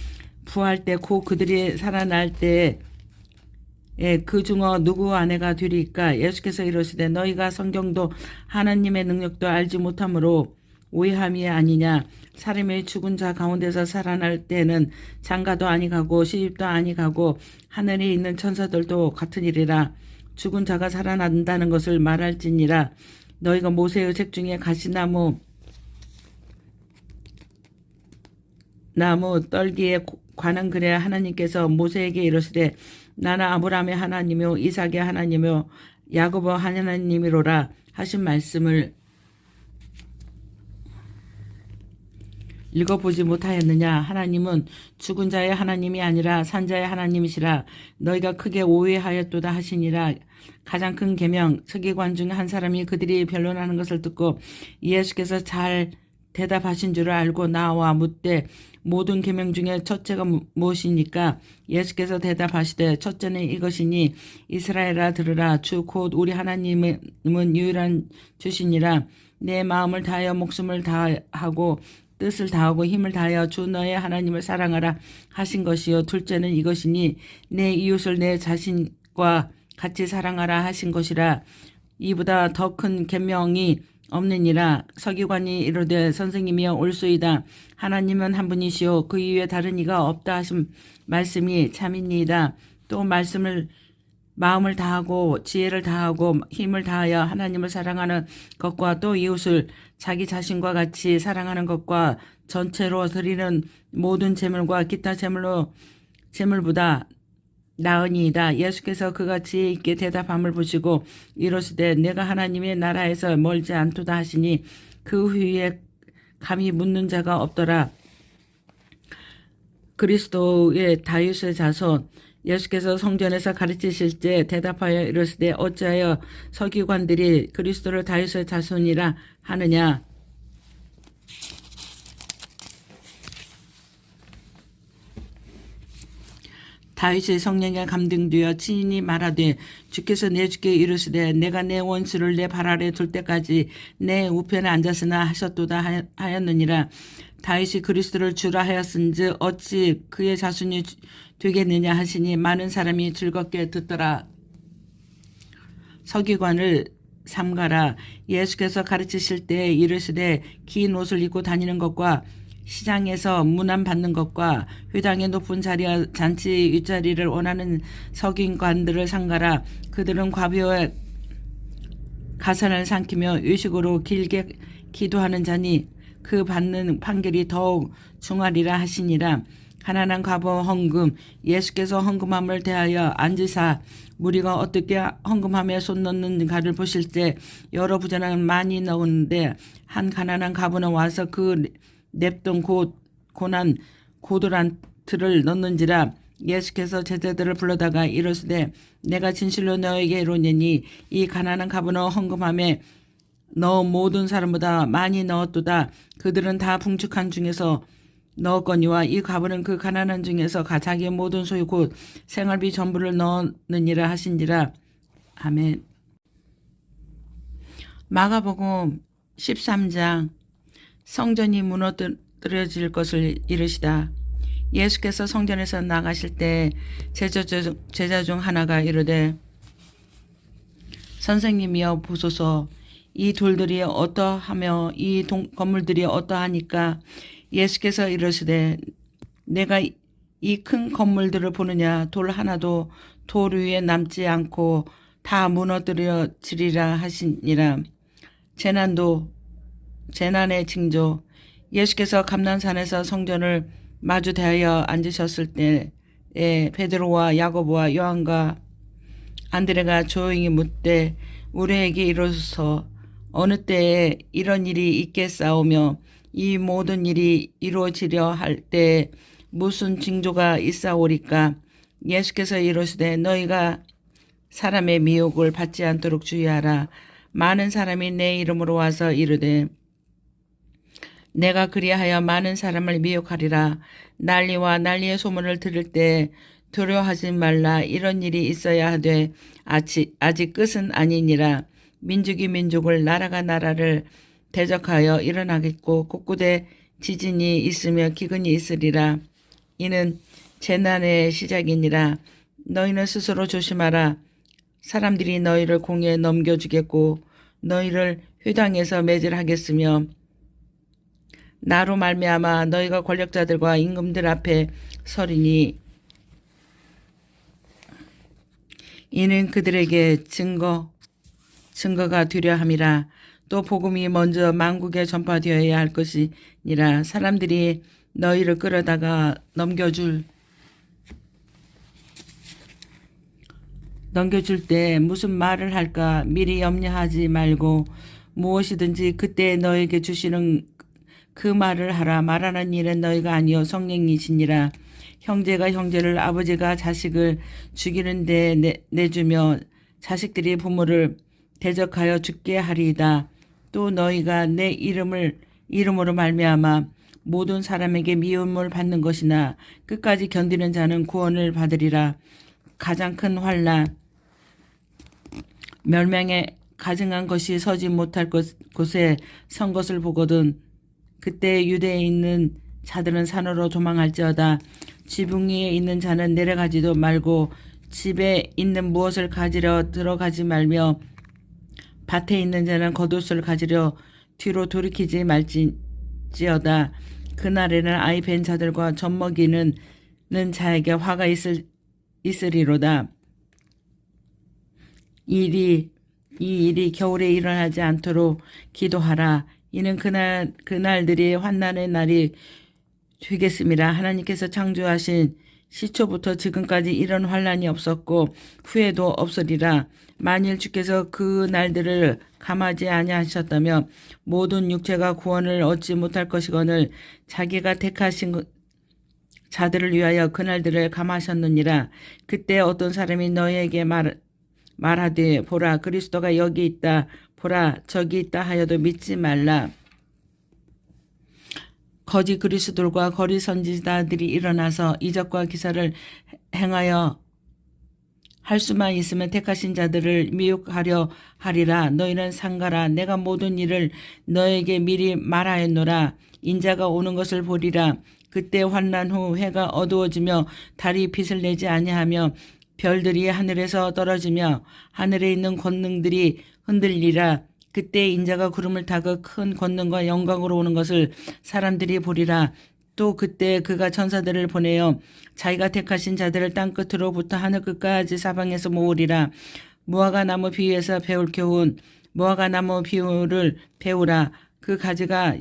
부활 때 곧 그들이 살아날 때에 그 중어 누구 아내가 되리까. 예수께서 이르시되 너희가 성경도 하나님의 능력도 알지 못함으로 오해함이 아니냐. 사람이 죽은 자 가운데서 살아날 때는 장가도 아니가고 시집도 아니가고 하늘에 있는 천사들도 같은 일이라. 죽은 자가 살아난다는 것을 말할지니라. 너희가 모세의 책 중에 가시나무 떨기에 관한 글에 하나님께서 모세에게 이르시되 나는 아브라함의 하나님이요 이삭의 하나님이요 야곱의 하나님이로라 하신 말씀을 읽어보지 못하였느냐. 하나님은 죽은 자의 하나님이 아니라 산 자의 하나님이시라. 너희가 크게 오해하였도다 하시니라. 가장 큰 계명 서기관 중 한 사람이 그들이 변론하는 것을 듣고 예수께서 잘 대답하신 줄을 알고 나와 묻되 모든 계명 중에 첫째가 무엇이니까? 예수께서 대답하시되 첫째는 이것이니 이스라엘아 들으라. 주 곧 우리 하나님은 유일한 주시니라. 내 마음을 다하여 목숨을 다하고 뜻을 다하고 힘을 다하여 주 너의 하나님을 사랑하라 하신 것이요. 둘째는 이것이니 내 이웃을 내 자신과 같이 사랑하라 하신 것이라. 이보다 더 큰 계명이 없느니라. 서기관이 이르되 선생님이여 옳소이다. 하나님은 한 분이시요 그 이외에 다른 이가 없다 하신 말씀이 참이니이다. 또 말씀을 마음을 다하고 지혜를 다하고 힘을 다하여 하나님을 사랑하는 것과 또 이웃을 자기 자신과 같이 사랑하는 것과 전체로 드리는 모든 제물과 기타 제물보다 나으니이다. 예수께서 그가 지혜 있게 대답함을 보시고 이르시되 내가 하나님의 나라에서 멀지 않도다 하시니 그 후에 감히 묻는 자가 없더라. 그리스도의 다윗의 자손. 예수께서 성전에서 가르치실 때 대답하여 이르시되 어찌하여 서기관들이 그리스도를 다윗의 자손이라 하느냐. 다윗의 성령에 감동되어 친히 말하되 주께서 내 주께 이르시되 내가 내 원수를 내 발 아래 둘 때까지 내 우편에 앉았으나 하셨도다 하였느니라. 다윗이 그리스도를 주라 하였은즉 어찌 그의 자손이 되겠느냐 하시니 많은 사람이 즐겁게 듣더라. 서기관을 삼가라. 예수께서 가르치실 때 이르시되 긴 옷을 입고 다니는 것과 시장에서 문안 받는 것과 회당의 높은 자리와 잔치 윗자리를 원하는 서기관들을 삼가라. 그들은 과부의 가산을 삼키며 의식으로 길게 기도하는 자니 그 받는 판결이 더욱 중하리라 하시니라. 가난한 과부 헌금. 예수께서 헌금함을 대하여 앉으사 무리가 어떻게 헌금함에 손 넣는가를 보실 때 여러 부자는 많이 넣었는데 한 가난한 과부는 와서 그 냅던 고난 고도란 틀을 넣는지라. 예수께서 제자들을 불러다가 이르시되 내가 진실로 너에게 이르노니 이 가난한 과부는 헌금함에 너 모든 사람보다 많이 넣었도다. 그들은 다 풍족한 중에서 넣었거니와 이 과부는 그 가난한 중에서 자기의 모든 소유 곧 생활비 전부를 넣었느니라 하신지라. 아멘. 마가복음 13장. 성전이 무너뜨려질 것을 이르시다. 예수께서 성전에서 나가실 때 제자 중 하나가 이르되 선생님이여 보소서 이 돌들이 어떠하며 이 건물들이 어떠하니까. 예수께서 이르시되 내가 이 큰 건물들을 보느냐. 돌 하나도 돌 위에 남지 않고 다 무너뜨려지리라 하시니라. 재난의 징조. 예수께서 감난산에서 성전을 마주 대하여 앉으셨을 때에 베드로와 야고보와 요한과 안드레가 조용히 묻되 우리에게 이르소서 어느 때에 이런 일이 있겠사오며 이 모든 일이 이루어지려 할 때에 무슨 징조가 있사오리까. 예수께서 이르시되 너희가 사람의 미혹을 받지 않도록 주의하라. 많은 사람이 내 이름으로 와서 이르되 내가 그리하여 많은 사람을 미혹하리라. 난리와 난리의 소문을 들을 때 두려워하지 말라. 이런 일이 있어야 하되 아직 끝은 아니니라. 민족이 민족을 나라가 나라를 대적하여 일어나겠고 곳곳에 지진이 있으며 기근이 있으리라. 이는 재난의 시작이니라. 너희는 스스로 조심하라. 사람들이 너희를 공에 넘겨주겠고 너희를 회당에서 매질하겠으며 나로 말미암아 너희가 권력자들과 임금들 앞에 서리니 이는 그들에게 증거가 되려 함이라. 또 복음이 먼저 만국에 전파되어야 할 것이니라. 사람들이 너희를 끌어다가 넘겨줄 때 무슨 말을 할까 미리 염려하지 말고 무엇이든지 그때 너에게 주시는 그 말을 하라. 말하는 일은 너희가 아니요 성령이시니라. 형제가 형제를 아버지가 자식을 죽이는 데 내주며 자식들이 부모를 대적하여 죽게 하리이다. 또 너희가 내 이름을 이름으로 말미암아 모든 사람에게 미움을 받는 것이나 끝까지 견디는 자는 구원을 받으리라. 가장 큰 환난 멸망에 가증한 것이 서지 못할 곳에 선 것을 보거든 그때 유대에 있는 자들은 산으로 도망할지어다. 지붕 위에 있는 자는 내려가지도 말고 집에 있는 무엇을 가지려 들어가지 말며 밭에 있는 자는 겉옷을 가지려 뒤로 돌이키지 말지어다. 그날에는 아이 벤 자들과 젖먹이는 자에게 화가 있으리로다. 이 일이 겨울에 일어나지 않도록 기도하라. 이는 그날들이 환난의 날이 되겠습니다. 하나님께서 창조하신 시초부터 지금까지 이런 환난이 없었고 후에도 없으리라. 만일 주께서 그 날들을 감하지 아니하셨다면 모든 육체가 구원을 얻지 못할 것이거늘 자기가 택하신 자들을 위하여 그날들을 감하셨느니라. 그때 어떤 사람이 너희에게 말하되 보라 그리스도가 여기 있다 보라 저기 있다 하여도 믿지 말라. 거짓 그리스도들과 거짓 선지자들이 일어나서 이적과 기사를 행하여 할 수만 있으면 택하신 자들을 미혹하려 하리라. 너희는 상가라. 내가 모든 일을 너에게 미리 말하였노라. 인자가 오는 것을 보리라. 그때 환난 후 해가 어두워지며 달이 빛을 내지 아니하며 별들이 하늘에서 떨어지며 하늘에 있는 권능들이 흔들리라. 그때 인자가 구름을 타고 큰 권능과 영광으로 오는 것을 사람들이 보리라. 또 그때 그가 천사들을 보내어 자기가 택하신 자들을 땅끝으로부터 하늘끝까지 사방에서 모으리라. 무화과 나무 비유에서 배울 교훈. 무화과 나무 비유를 배우라. 그 가지가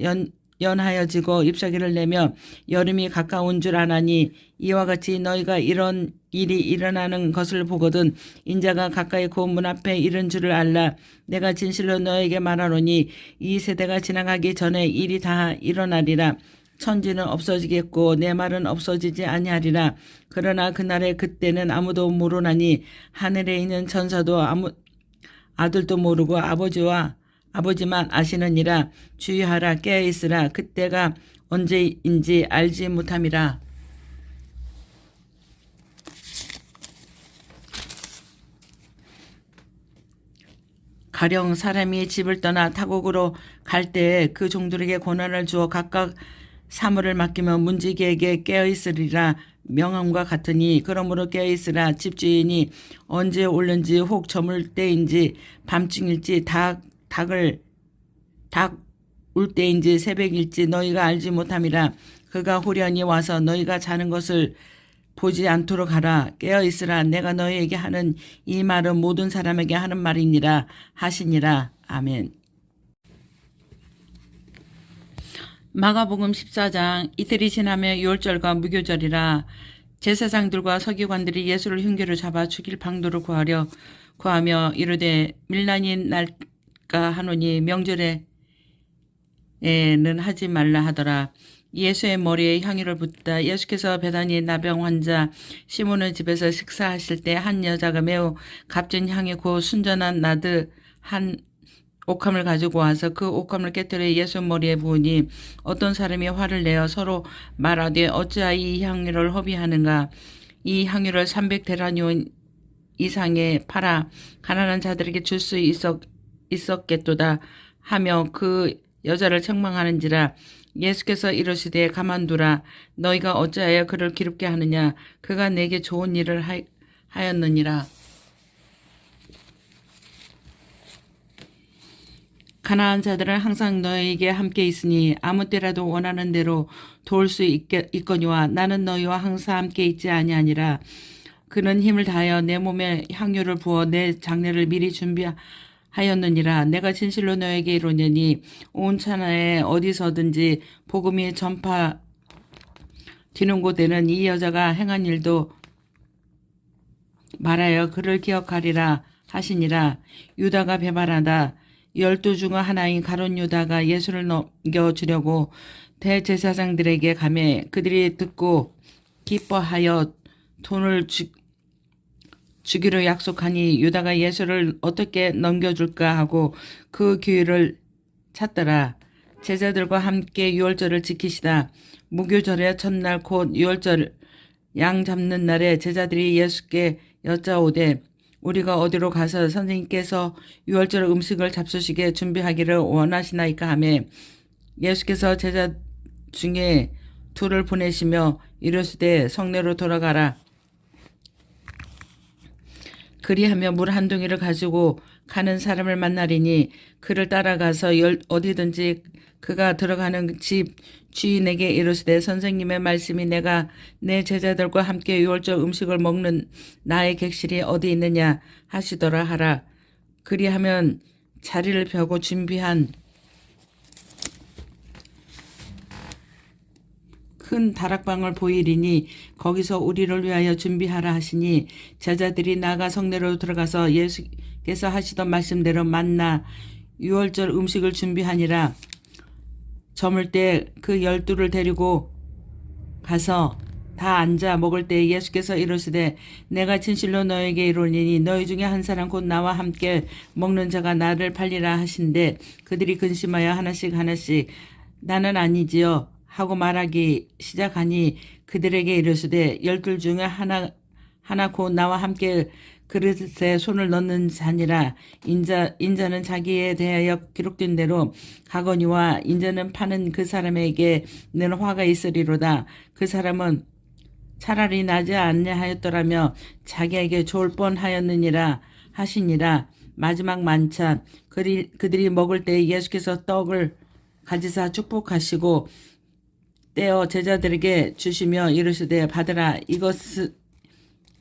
연하여지고 잎사귀를 내며 여름이 가까운 줄 아나니 이와 같이 너희가 이런 일이 일어나는 것을 보거든 인자가 가까이 그 문 앞에 이른 줄을 알라. 내가 진실로 너에게 말하노니 이 세대가 지나가기 전에 일이 다 일어나리라. 천지는 없어지겠고 내 말은 없어지지 아니하리라. 그러나 그날에 그때는 아무도 모르나니 하늘에 있는 천사도 아들도 모르고 아버지만 아시느니라. 주의하라 깨어있으라. 그때가 언제인지 알지 못함이라. 가령 사람이 집을 떠나 타국으로 갈 때에 그 종들에게 고난을 주어 각각 사물을 맡기면 문지기에게 깨어있으리라. 명함과 같으니 그러므로 깨어있으라. 집주인이 언제 올는지 혹 저물 때인지 밤중일지 닭 울 때인지 새벽일지 너희가 알지 못함이라. 그가 후련히 와서 너희가 자는 것을 보지 않도록 하라. 깨어있으라. 내가 너희에게 하는 이 말은 모든 사람에게 하는 말이니라 하시니라. 아멘. 마가복음 14장. 이틀이 지나며 유월절과 무교절이라. 제사장들과 서기관들이 예수를 흉계로 잡아 죽일 방도를 구하며 이르되 밀란이 날까 하노니 명절에는 하지 말라 하더라. 예수의 머리에 향유를 붓다. 예수께서 베다니 나병 환자 시몬의 집에서 식사하실 때 한 여자가 매우 값진 향이 고 순전한 나드 한 옥함을 가지고 와서 그 옥함을 깨뜨려 예수 머리에 부으니 어떤 사람이 화를 내어 서로 말하되 어찌하여 이 향유를 허비하는가. 이 향유를 300데나리온 이상에 팔아 가난한 자들에게 줄 수 있었겠도다 하며 그 여자를 책망하는지라. 예수께서 이르시되 가만두라. 너희가 어찌하여 그를 기롭게 하느냐. 그가 내게 좋은 일을 하였느니라. 가난한 자들은 항상 너희에게 함께 있으니 아무 때라도 원하는 대로 도울 수 있거니와 나는 너희와 항상 함께 있지 아니하니라. 그는 힘을 다하여 내 몸에 향유를 부어 내 장례를 미리 준비하였느니라. 내가 진실로 너에게 이르노니 온 천하에 어디서든지 복음이 전파되는 곳에는 이 여자가 행한 일도 말하여 그를 기억하리라 하시니라. 유다가 배반하다. 12 중 하나인 가룟 유다가 예수를 넘겨주려고 대제사장들에게 가매 그들이 듣고 기뻐하여 돈을 주기로 약속하니 유다가 예수를 어떻게 넘겨줄까 하고 그 기회를 찾더라. 제자들과 함께 유월절을 지키시다. 무교절의 첫날 곧 유월절 양 잡는 날에 제자들이 예수께 여짜오되 우리가 어디로 가서 선생님께서 유월절 음식을 잡수시게 준비하기를 원하시나이까 하매 예수께서 제자 중에 둘을 보내시며 이르시되 성내로 돌아가라. 그리하며 물 한 동이를 가지고 가는 사람을 만나리니 그를 따라가서 어디든지 그가 들어가는 집 주인에게 이르시되 선생님의 말씀이 내가 내 제자들과 함께 유월절 음식을 먹는 나의 객실이 어디 있느냐 하시더라 하라. 그리하면 자리를 펴고 준비한 큰 다락방을 보이리니 거기서 우리를 위하여 준비하라 하시니 제자들이 나가 성내로 들어가서 예수께서 하시던 말씀대로 만나 유월절 음식을 준비하니라. 저물 때 그 12를 데리고 가서 다 앉아 먹을 때 예수께서 이르시되 내가 진실로 너에게 이르노니 너희 중에 한 사람 곧 나와 함께 먹는 자가 나를 팔리라 하신대 그들이 근심하여 하나씩 나는 아니지요 하고 말하기 시작하니 그들에게 이르시되 12 중에 하나 곧 나와 함께 그릇에 손을 넣는 자니라. 인자는 자기에 대하여 기록된 대로 가거니와 인자는 파는 그 사람에게는 화가 있으리로다. 그 사람은 차라리 나지 아니하였더라며 자기에게 좋을 뻔하였느니라 하시니라. 마지막 만찬 그들이 먹을 때 예수께서 떡을 가지사 축복하시고 떼어 제자들에게 주시며 이르시되 받으라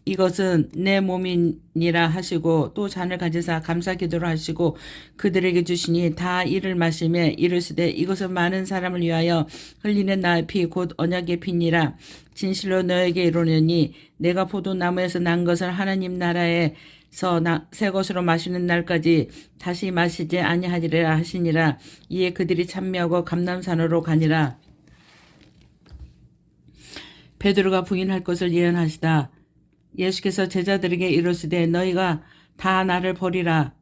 이것은 내 몸이니라 하시고 또 잔을 가지사 감사 기도를 하시고 그들에게 주시니 다 이를 마시며 이르시되 이것은 많은 사람을 위하여 흘리는 나의 피 곧 언약의 피니라. 진실로 너에게 이르노니 내가 포도나무에서 난 것을 하나님 나라에서 새 것으로 마시는 날까지 다시 마시지 아니하리라 하시니라. 이에 그들이 찬미하고 감람산으로 가니라. 베드로가 부인할 것을 예언하시다. 예수께서 제자들에게 이르시되 너희가 다 나를 버리라.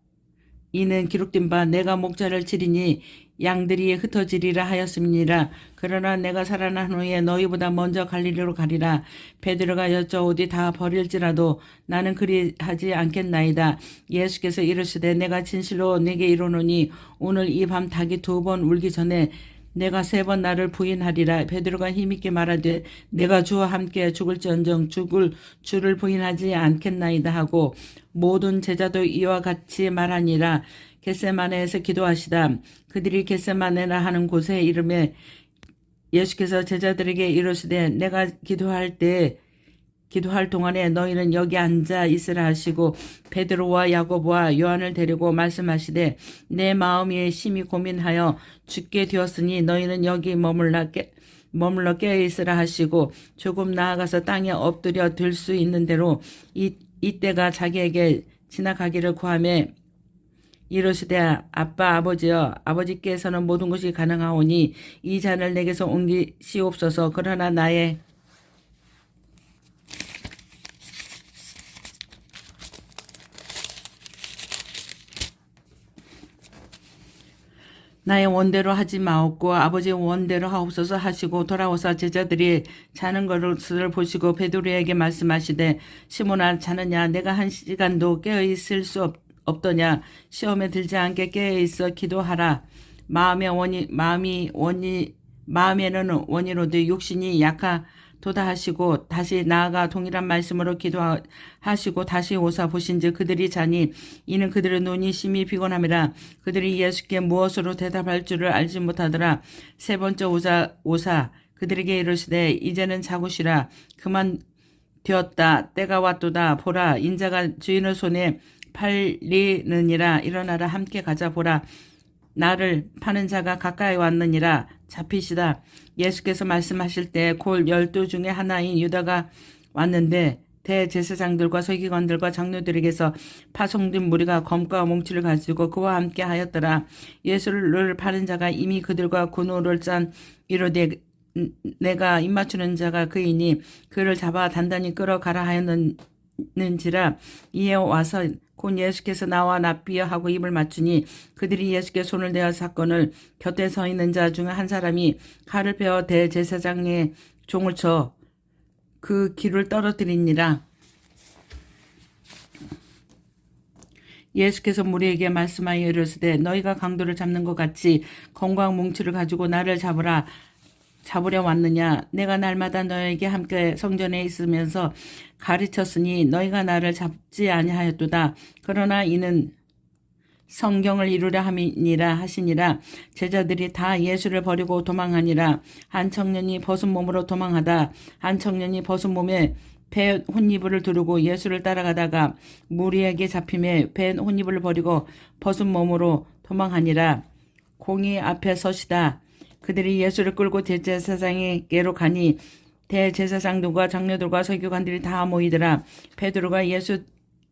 이는 기록된 바 내가 목자를 치리니 양들이 흩어지리라 하였음이니라. 그러나 내가 살아난 후에 너희보다 먼저 갈릴리로 가리라. 베드로가 여짜오되 다 버릴지라도 나는 그리하지 않겠나이다. 예수께서 이르시되 내가 진실로 내게 이르노니 오늘 이 밤 닭이 2번 울기 전에 내가 3번 나를 부인하리라. 베드로가 힘있게 말하되 내가 주와 함께 죽을지언정 죽을 주를 부인하지 않겠나이다 하고 모든 제자도 이와 같이 말하니라. 겟세마네에서 기도하시다. 그들이 겟세마네라 하는 곳에 이름에 예수께서 제자들에게 이르시되 내가 기도할 동안에 너희는 여기 앉아 있으라 하시고 베드로와 야고보와 요한을 데리고 말씀하시되 내 마음이 심히 고민하여 죽게 되었으니 너희는 여기 머물러 깨어 있으라 하시고 조금 나아가서 땅에 엎드려 들 수 있는 대로 이때가 자기에게 지나가기를 구하며 이르시되 아빠 아버지여 아버지께서는 모든 것이 가능하오니 이 잔을 내게서 옮기시옵소서. 그러나 나의 원대로 하지 마옵고 아버지의 원대로 하옵소서 하시고 돌아오사 제자들이 자는 것을 보시고 베드로에게 말씀하시되 시몬아 자느냐 내가 1시간도 깨어있을 수 없더냐. 시험에 들지 않게 깨어있어 기도하라. 마음에는 원이로되 육신이 약하도다 하시고 다시 나아가 동일한 말씀으로 기도하시고 다시 오사 보신즉 그들이 자니 이는 그들의 눈이 심히 피곤함이라. 그들이 예수께 무엇으로 대답할 줄을 알지 못하더라. 3번째 오사 그들에게 이르시되 이제는 자고 쉬라. 그만 되었다. 때가 왔도다. 보라 인자가 주인의 손에 팔리느니라. 일어나라 함께 가자. 보라 나를 파는 자가 가까이 왔느니라. 잡히시다. 예수께서 말씀하실 때 골 12 중에 하나인 유다가 왔는데 대제사장들과 서기관들과 장로들에게서 파송된 무리가 검과 몽치를 가지고 그와 함께 하였더라. 예수를 파는 자가 이미 그들과 군호를 짠 이르되 내가 입맞추는 자가 그이니 그를 잡아 단단히 끌어가라 있는지라. 이에 와서 곧 예수께서 나와 납비여 하고 입을 맞추니 그들이 예수께 손을 대어 사건을 곁에 서 있는 자 중 한 사람이 칼을 베어 대제사장의 종을 쳐 그 귀를 떨어뜨리니라. 예수께서 무리에게 말씀하여 이르시되 너희가 강도를 잡는 것 같이 검과 뭉치를 가지고 나를 잡으려 왔느냐. 내가 날마다 너에게 함께 성전에 있으면서 가르쳤으니 너희가 나를 잡지 아니하였도다. 그러나 이는 성경을 이루려 함이니라 하시니라. 제자들이 다 예수를 버리고 도망하니라. 한 청년이 벗은 몸으로 도망하다 한 청년이 벗은 몸에 배 혼이불을 두르고 예수를 따라가다가 무리에게 잡힘에 배 혼이불을 버리고 벗은 몸으로 도망하니라. 공의 앞에 서시다 그들이 예수를 끌고 대제사장에게로 가니 대제사장들과 장로들과 서기관들이 다 모이더라. 베드로가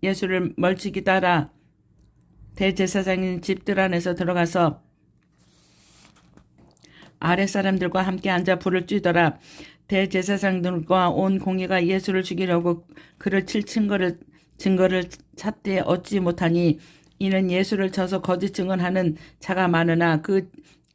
예수를 멀찍이 따라 대제사장인 집들 안에서 들어가서 아랫사람들과 함께 앉아 불을 쬐더라. 대제사장들과 온 공회가 예수를 죽이려고 그를 칠 증거를 찾되 얻지 못하니 이는 예수를 쳐서 거짓 증언하는 자가 많으나 그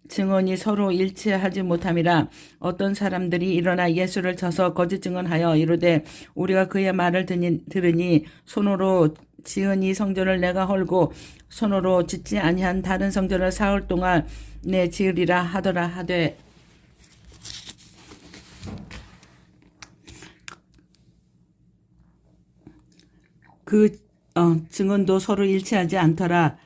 증언이 서로 일치하지 못함이라. 어떤 사람들이 일어나 예수를 쳐서 거짓 증언하여 이르되 우리가 그의 말을 들으니 손으로 지은 이 성전을 내가 헐고 손으로 짓지 아니한 다른 성전을 사흘 동안에 지으리라 하더라 하되 그 증언도 서로 일치하지 않더라.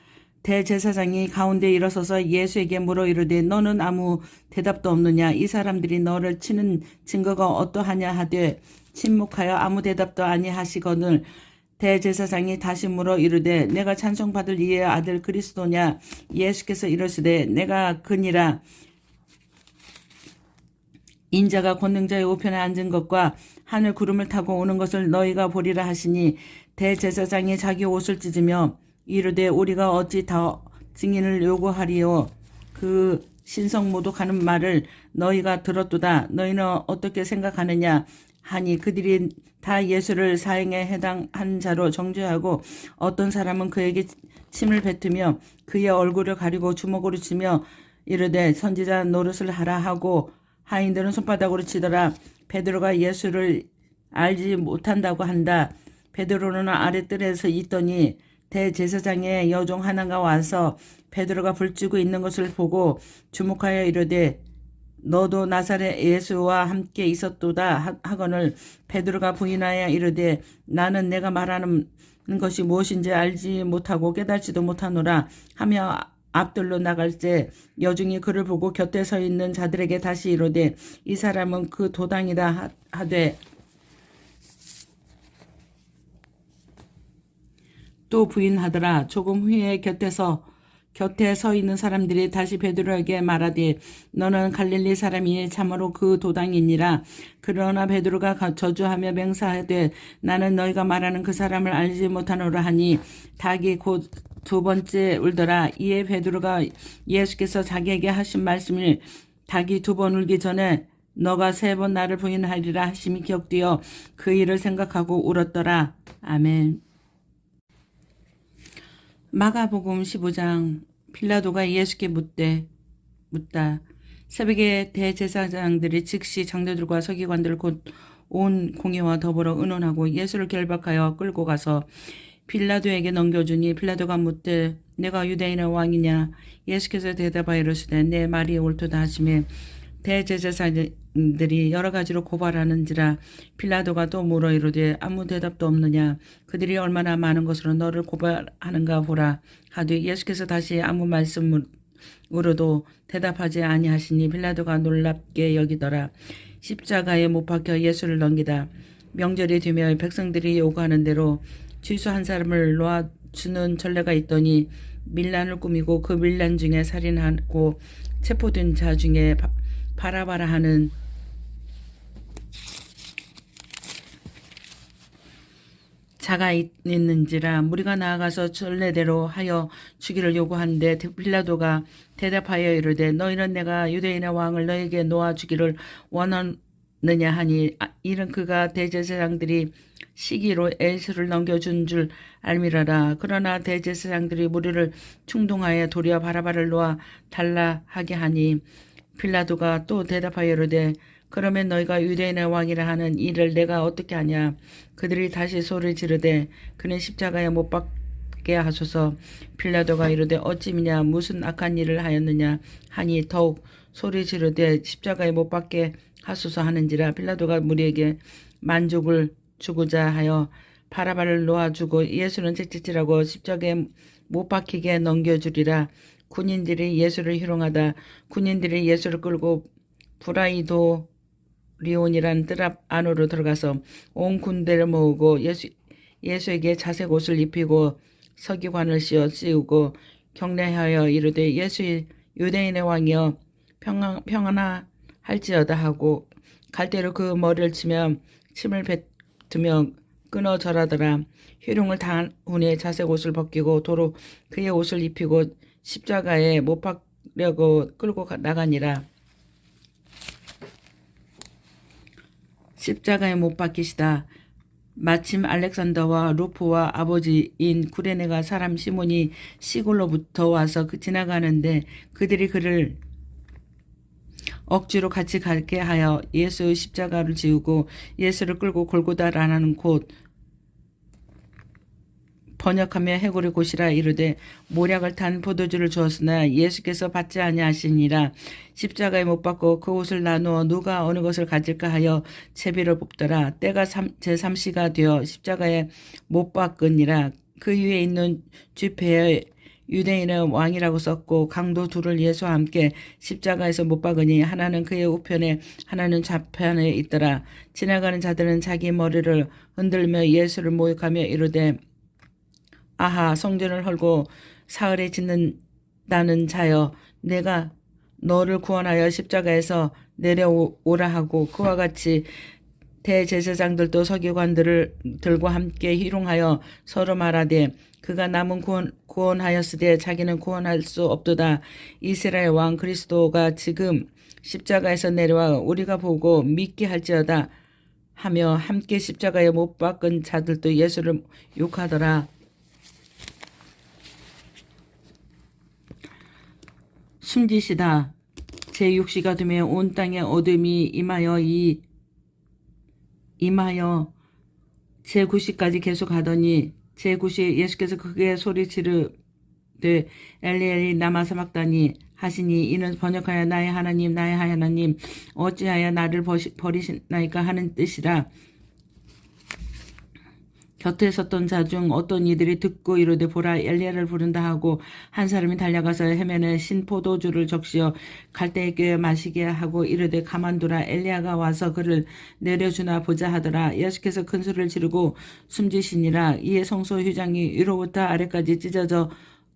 대제사장이 가운데 일어서서 예수에게 물어 이르되 너는 아무 대답도 없느냐. 이 사람들이 너를 치는 증거가 어떠하냐 하되 침묵하여 아무 대답도 아니하시거늘 대제사장이 다시 물어 이르되 내가 찬송받을 이의 아들 그리스도냐. 예수께서 이르시되 내가 그니라. 인자가 권능자의 우편에 앉은 것과 하늘 구름을 타고 오는 것을 너희가 보리라 하시니 대제사장이 자기 옷을 찢으며 이르되 우리가 어찌 더 증인을 요구하리요. 그 신성 모독하는 말을 너희가 들었도다. 너희는 어떻게 생각하느냐 하니 그들이 다 예수를 사형에 해당한 자로 정죄하고 어떤 사람은 그에게 침을 뱉으며 그의 얼굴을 가리고 주먹으로 치며 이르되 선지자 노릇을 하라 하고 하인들은 손바닥으로 치더라. 베드로가 예수를 알지 못한다고 한다. 베드로는 아랫뜰에서 있더니 대제사장의 여종 하나가 와서 베드로가 불지고 있는 것을 보고 주목하여 이르되 너도 나사렛 예수와 함께 있었도다 하거늘 베드로가 부인하여 이르되 나는 내가 말하는 것이 무엇인지 알지 못하고 깨달지도 못하노라 하며 앞들로 나갈 때 여종이 그를 보고 곁에 서 있는 자들에게 다시 이르되 이 사람은 그 도당이다 하되 또 부인하더라. 조금 후에 곁에 서 있는 사람들이 다시 베드로에게 말하되 너는 갈릴리 사람이니 참으로 그 도당이니라. 그러나 베드로가 저주하며 맹세하되 나는 너희가 말하는 그 사람을 알지 못하노라 하니 닭이 곧 두 번째 울더라. 이에 베드로가 예수께서 자기에게 하신 말씀을 닭이 두 번 울기 전에 너가 세 번 나를 부인하리라 하심이 기억되어 그 일을 생각하고 울었더라. 아멘. 마가복음 15장. 빌라도가 예수께 묻다. 새벽에 대제사장들이 즉시 장로들과 서기관들 곧 온 공회와 더불어 의논하고 예수를 결박하여 끌고 가서 빌라도에게 넘겨주니 빌라도가 묻되 내가 유대인의 왕이냐. 예수께서 대답하여 이르시되 내 말이 옳도다 하시매 대제사장들이 여러 가지로 고발하는지라. 빌라도가 또 물어 이르되 아무 대답도 없느냐. 그들이 얼마나 많은 것으로 너를 고발하는가 보라 하되 예수께서 다시 아무 말씀으로도 대답하지 아니하시니 빌라도가 놀랍게 여기더라. 십자가에 못 박혀 예수를 넘기다. 명절이 되며 백성들이 요구하는 대로 죄수 한 사람을 놓아주는 전례가 있더니 밀란을 꾸미고 그 밀란 중에 살인하고 체포된 자 중에 바라바라 하는 자가 있는지라. 무리가 나아가서 전례대로 하여 주기를 요구하는데 빌라도가 대답하여 이르되 너희는 내가 유대인의 왕을 너에게 놓아 주기를 원하노라 느냐 하니 이는 그가 대제사장들이 시기로 예수를 넘겨준 줄 알미라라. 그러나 대제사장들이 무리를 충동하여 도리어 바라바를 놓아 달라 하게 하니 빌라도가 또 대답하여 이르되 그러면 너희가 유대인의 왕이라 하는 이를 내가 어떻게 하냐. 그들이 다시 소리 지르되 그는 십자가에 못 박게 하소서. 빌라도가 이르되 어찌미냐 무슨 악한 일을 하였느냐 하니 더욱 소리 지르되 십자가에 못 박게 하소서 하는지라. 빌라도가 무리에게 만족을 주고자 하여 바라바를 놓아주고 예수는 채찍질하고 십자가에 못 박히게 넘겨주리라. 군인들이 예수를 희롱하다 군인들이 예수를 끌고 브라이도리온이란 뜰 앞 안으로 들어가서 온 군대를 모으고 예수에게 자색 옷을 입히고 서기관을 씌우고 경례하여 이르되 예수 유대인의 왕이여 평안할지어다 하고 갈대로 그 머리를 치며 침을 뱉으며 끊어 절하더라. 희롱을 당한 후에 자색 옷을 벗기고 도로 그의 옷을 입히고 십자가에 못 박려고 끌고 나가니라. 십자가에 못 박히시다. 마침 알렉산더와 루포와 아버지인 구레네가 사람 시몬이 시골로부터 와서 지나가는데 그들이 그를 억지로 같이 가게 하여 예수의 십자가를 지우고 예수를 끌고 골고다라는 곳 번역하며 해골의 곳이라 이르되 모략을 탄 포도주를 주었으나 예수께서 받지 아니하시니라. 십자가에 못 박고 그 옷을 나누어 누가 어느 것을 가질까 하여 채비를 뽑더라. 때가 제3시가 되어 십자가에 못 박으니라. 그 위에 있는 쥐패에 유대인의 왕이라고 썼고 강도 둘을 예수와 함께 십자가에서 못 박으니 하나는 그의 우편에 하나는 좌편에 있더라. 지나가는 자들은 자기 머리를 흔들며 예수를 모욕하며 이르되 아하 성전을 헐고 사흘에 짓는다는 자여 내가 너를 구원하여 십자가에서 내려오라 하고 그와 같이 대제사장들도 서기관들과 함께 희롱하여 서로 말하되 그가 남은 구원하였으되 자기는 구원할 수 없도다. 이스라엘 왕 그리스도가 지금 십자가에서 내려와 우리가 보고 믿게 할지어다 하며 함께 십자가에 못 박은 자들도 예수를 욕하더라. 숨지시다. 제6시가 되며 온 땅에 어둠이 임하여 제9시까지 계속 하더니 제9시 예수께서 크게 소리 지르되 엘리 엘리 라마 사박다니 하시니 이는 번역하여 나의 하나님 어찌하여 나를 버리시나이까 하는 뜻이라. 곁에 섰던 자 중 어떤 이들이 듣고 이르되 보라 엘리야를 부른다 하고 한 사람이 달려가서 헤매는 신포도주를 적시어 갈대에 꿰어 마시게 하고 이르되 가만두라 엘리야가 와서 그를 내려주나 보자 하더라. 예수께서 큰 소리를 지르고 숨지시니라. 이에 성소 휘장이 위로부터 아래까지 찢어져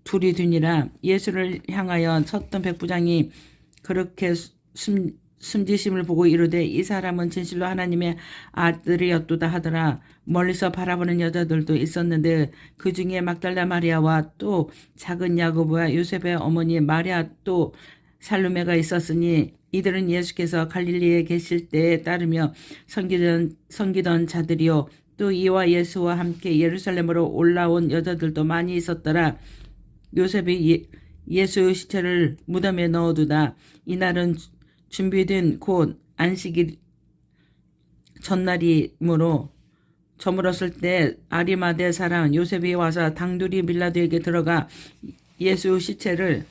둘이 되니라. 예수를 향하여 섰던 백부장이 그렇게 숨지심을 보고 이르되 이 사람은 진실로 하나님의 아들이었도다 하더라. 멀리서 바라보는 여자들도 있었는데 그 중에 막달라 마리아와 또 작은 야고보와 요셉의 어머니 마리아 또 살로메가 있었으니 이들은 예수께서 갈릴리에 계실 때에 따르며 섬기던 자들이요 또 이와 예수와 함께 예루살렘으로 올라온 여자들도 많이 있었더라. 요셉이 예수의 시체를 무덤에 넣어두다. 이날은 준비된 곧 안식일 전날이므로 저물었을 때 아리마대 사람 요셉이 와서 당돌이 빌라도에게 들어가 예수 시체를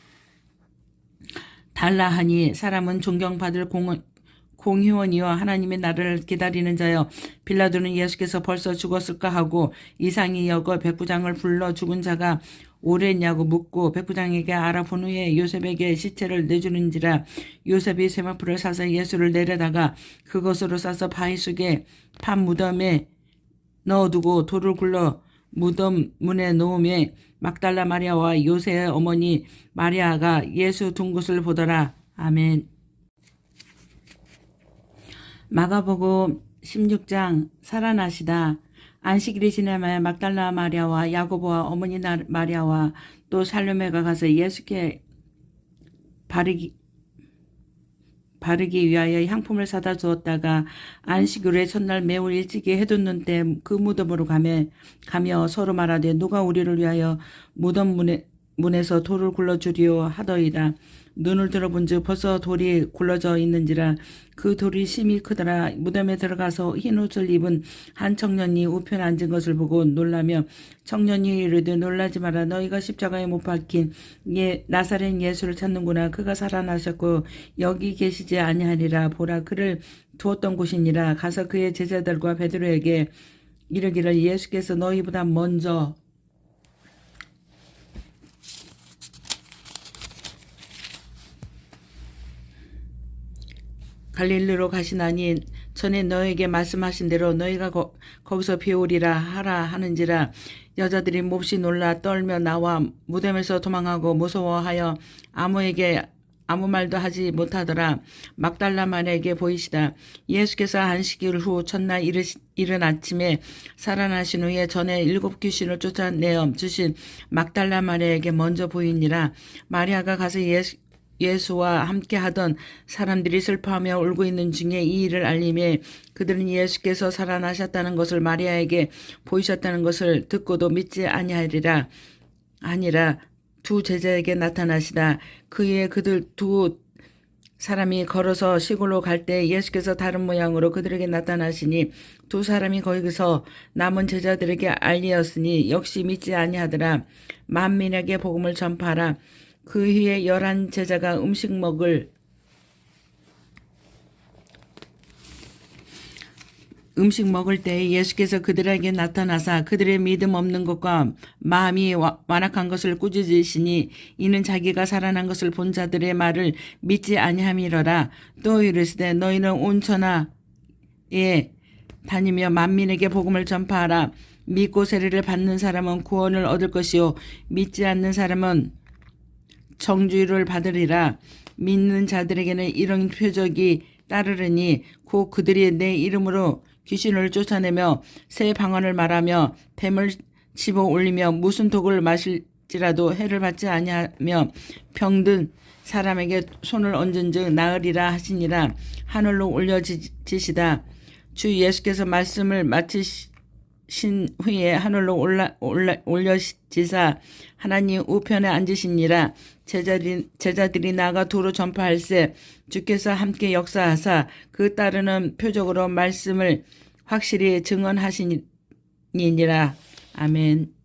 달라 하니 사람은 존경받을 공의원이여 하나님의 나라를 기다리는 자여 빌라도는 예수께서 벌써 죽었을까 하고 이상히 여겨 백부장을 불러 죽은 자가 오래냐고 묻고 백부장에게 알아본 후에 요셉에게 시체를 내주는지라. 요셉이 세마포를 사서 예수를 내려다가 그것으로 싸서 바위 속에 판 무덤에 넣어두고 돌을 굴러 무덤 문에 놓음에 막달라 마리아와 요새의 어머니 마리아가 예수 둔 곳을 보더라. 아멘. 마가복음 16장 살아나시다. 안식일이 지나면 막달라 마리아와 야고보와 어머니 마리아와 또 살로메가 가서 예수께 바르기 위하여 향품을 사다 주었다가 안식일에 첫날 매우 일찍이 해돋는 때 그 무덤으로 가며 서로 말하되 누가 우리를 위하여 무덤 문에서 돌을 굴러주리오 하더이다. 눈을 들어본즉 벌써 돌이 굴러져 있는지라 그 돌이 심히 크더라. 무덤에 들어가서 흰 옷을 입은 한 청년이 우편에 앉은 것을 보고 놀라며 청년이 이르되 놀라지 마라. 너희가 십자가에 못 박힌 나사렛 예수를 찾는구나. 그가 살아나셨고 여기 계시지 아니하리라. 보라, 그를 두었던 곳이니라. 가서 그의 제자들과 베드로에게 이르기를 예수께서 너희보다 먼저 갈릴리로 가시나니 전에 너에게 말씀하신 대로 너희가 거기서 배우리라 하라 하는지라. 여자들이 몹시 놀라 떨며 나와 무덤에서 도망하고 무서워하여 아무 말도 하지 못하더라. 막달라 마리아에게 보이시다. 예수께서 안식일 후 첫날 이른 아침에 살아나신 후에 전에 7 귀신을 쫓아내어 주신 막달라 마리아에게 먼저 보이니라. 마리아가 가서 예수와 함께 하던 사람들이 슬퍼하며 울고 있는 중에 이 일을 알림해 그들은 예수께서 살아나셨다는 것을 마리아에게 보이셨다는 것을 듣고도 믿지 아니하리라. 아니라 두 제자에게 나타나시다. 그의 그들 두 사람이 걸어서 시골로 갈 때 예수께서 다른 모양으로 그들에게 나타나시니 두 사람이 거기서 남은 제자들에게 알리었으니 역시 믿지 아니하더라. 만민에게 복음을 전파하라. 그 후에 11 제자가 음식 먹을 때에 예수께서 그들에게 나타나사 그들의 믿음 없는 것과 마음이 완악한 것을 꾸짖으시니 이는 자기가 살아난 것을 본 자들의 말을 믿지 아니함이러라. 또 이르시되 너희는 온 천하에 다니며 만민에게 복음을 전파하라. 믿고 세례를 받는 사람은 구원을 얻을 것이요 믿지 않는 사람은 정죄를 받으리라. 믿는 자들에게는 이런 표적이 따르리니 곧 그들이 내 이름으로 귀신을 쫓아내며 새 방언을 말하며 뱀을 집어 올리며 무슨 독을 마실지라도 해를 받지 아니하며 병든 사람에게 손을 얹은즉 나으리라 하시니라. 하늘로 올려지시다. 주 예수께서 말씀을 마치신 후에 하늘로 올려지사 하나님 우편에 앉으시니라. 제자들이 나가 도로 전파할세 주께서 함께 역사하사 그 따르는 표적으로 말씀을 확실히 증언하시니라. 아멘.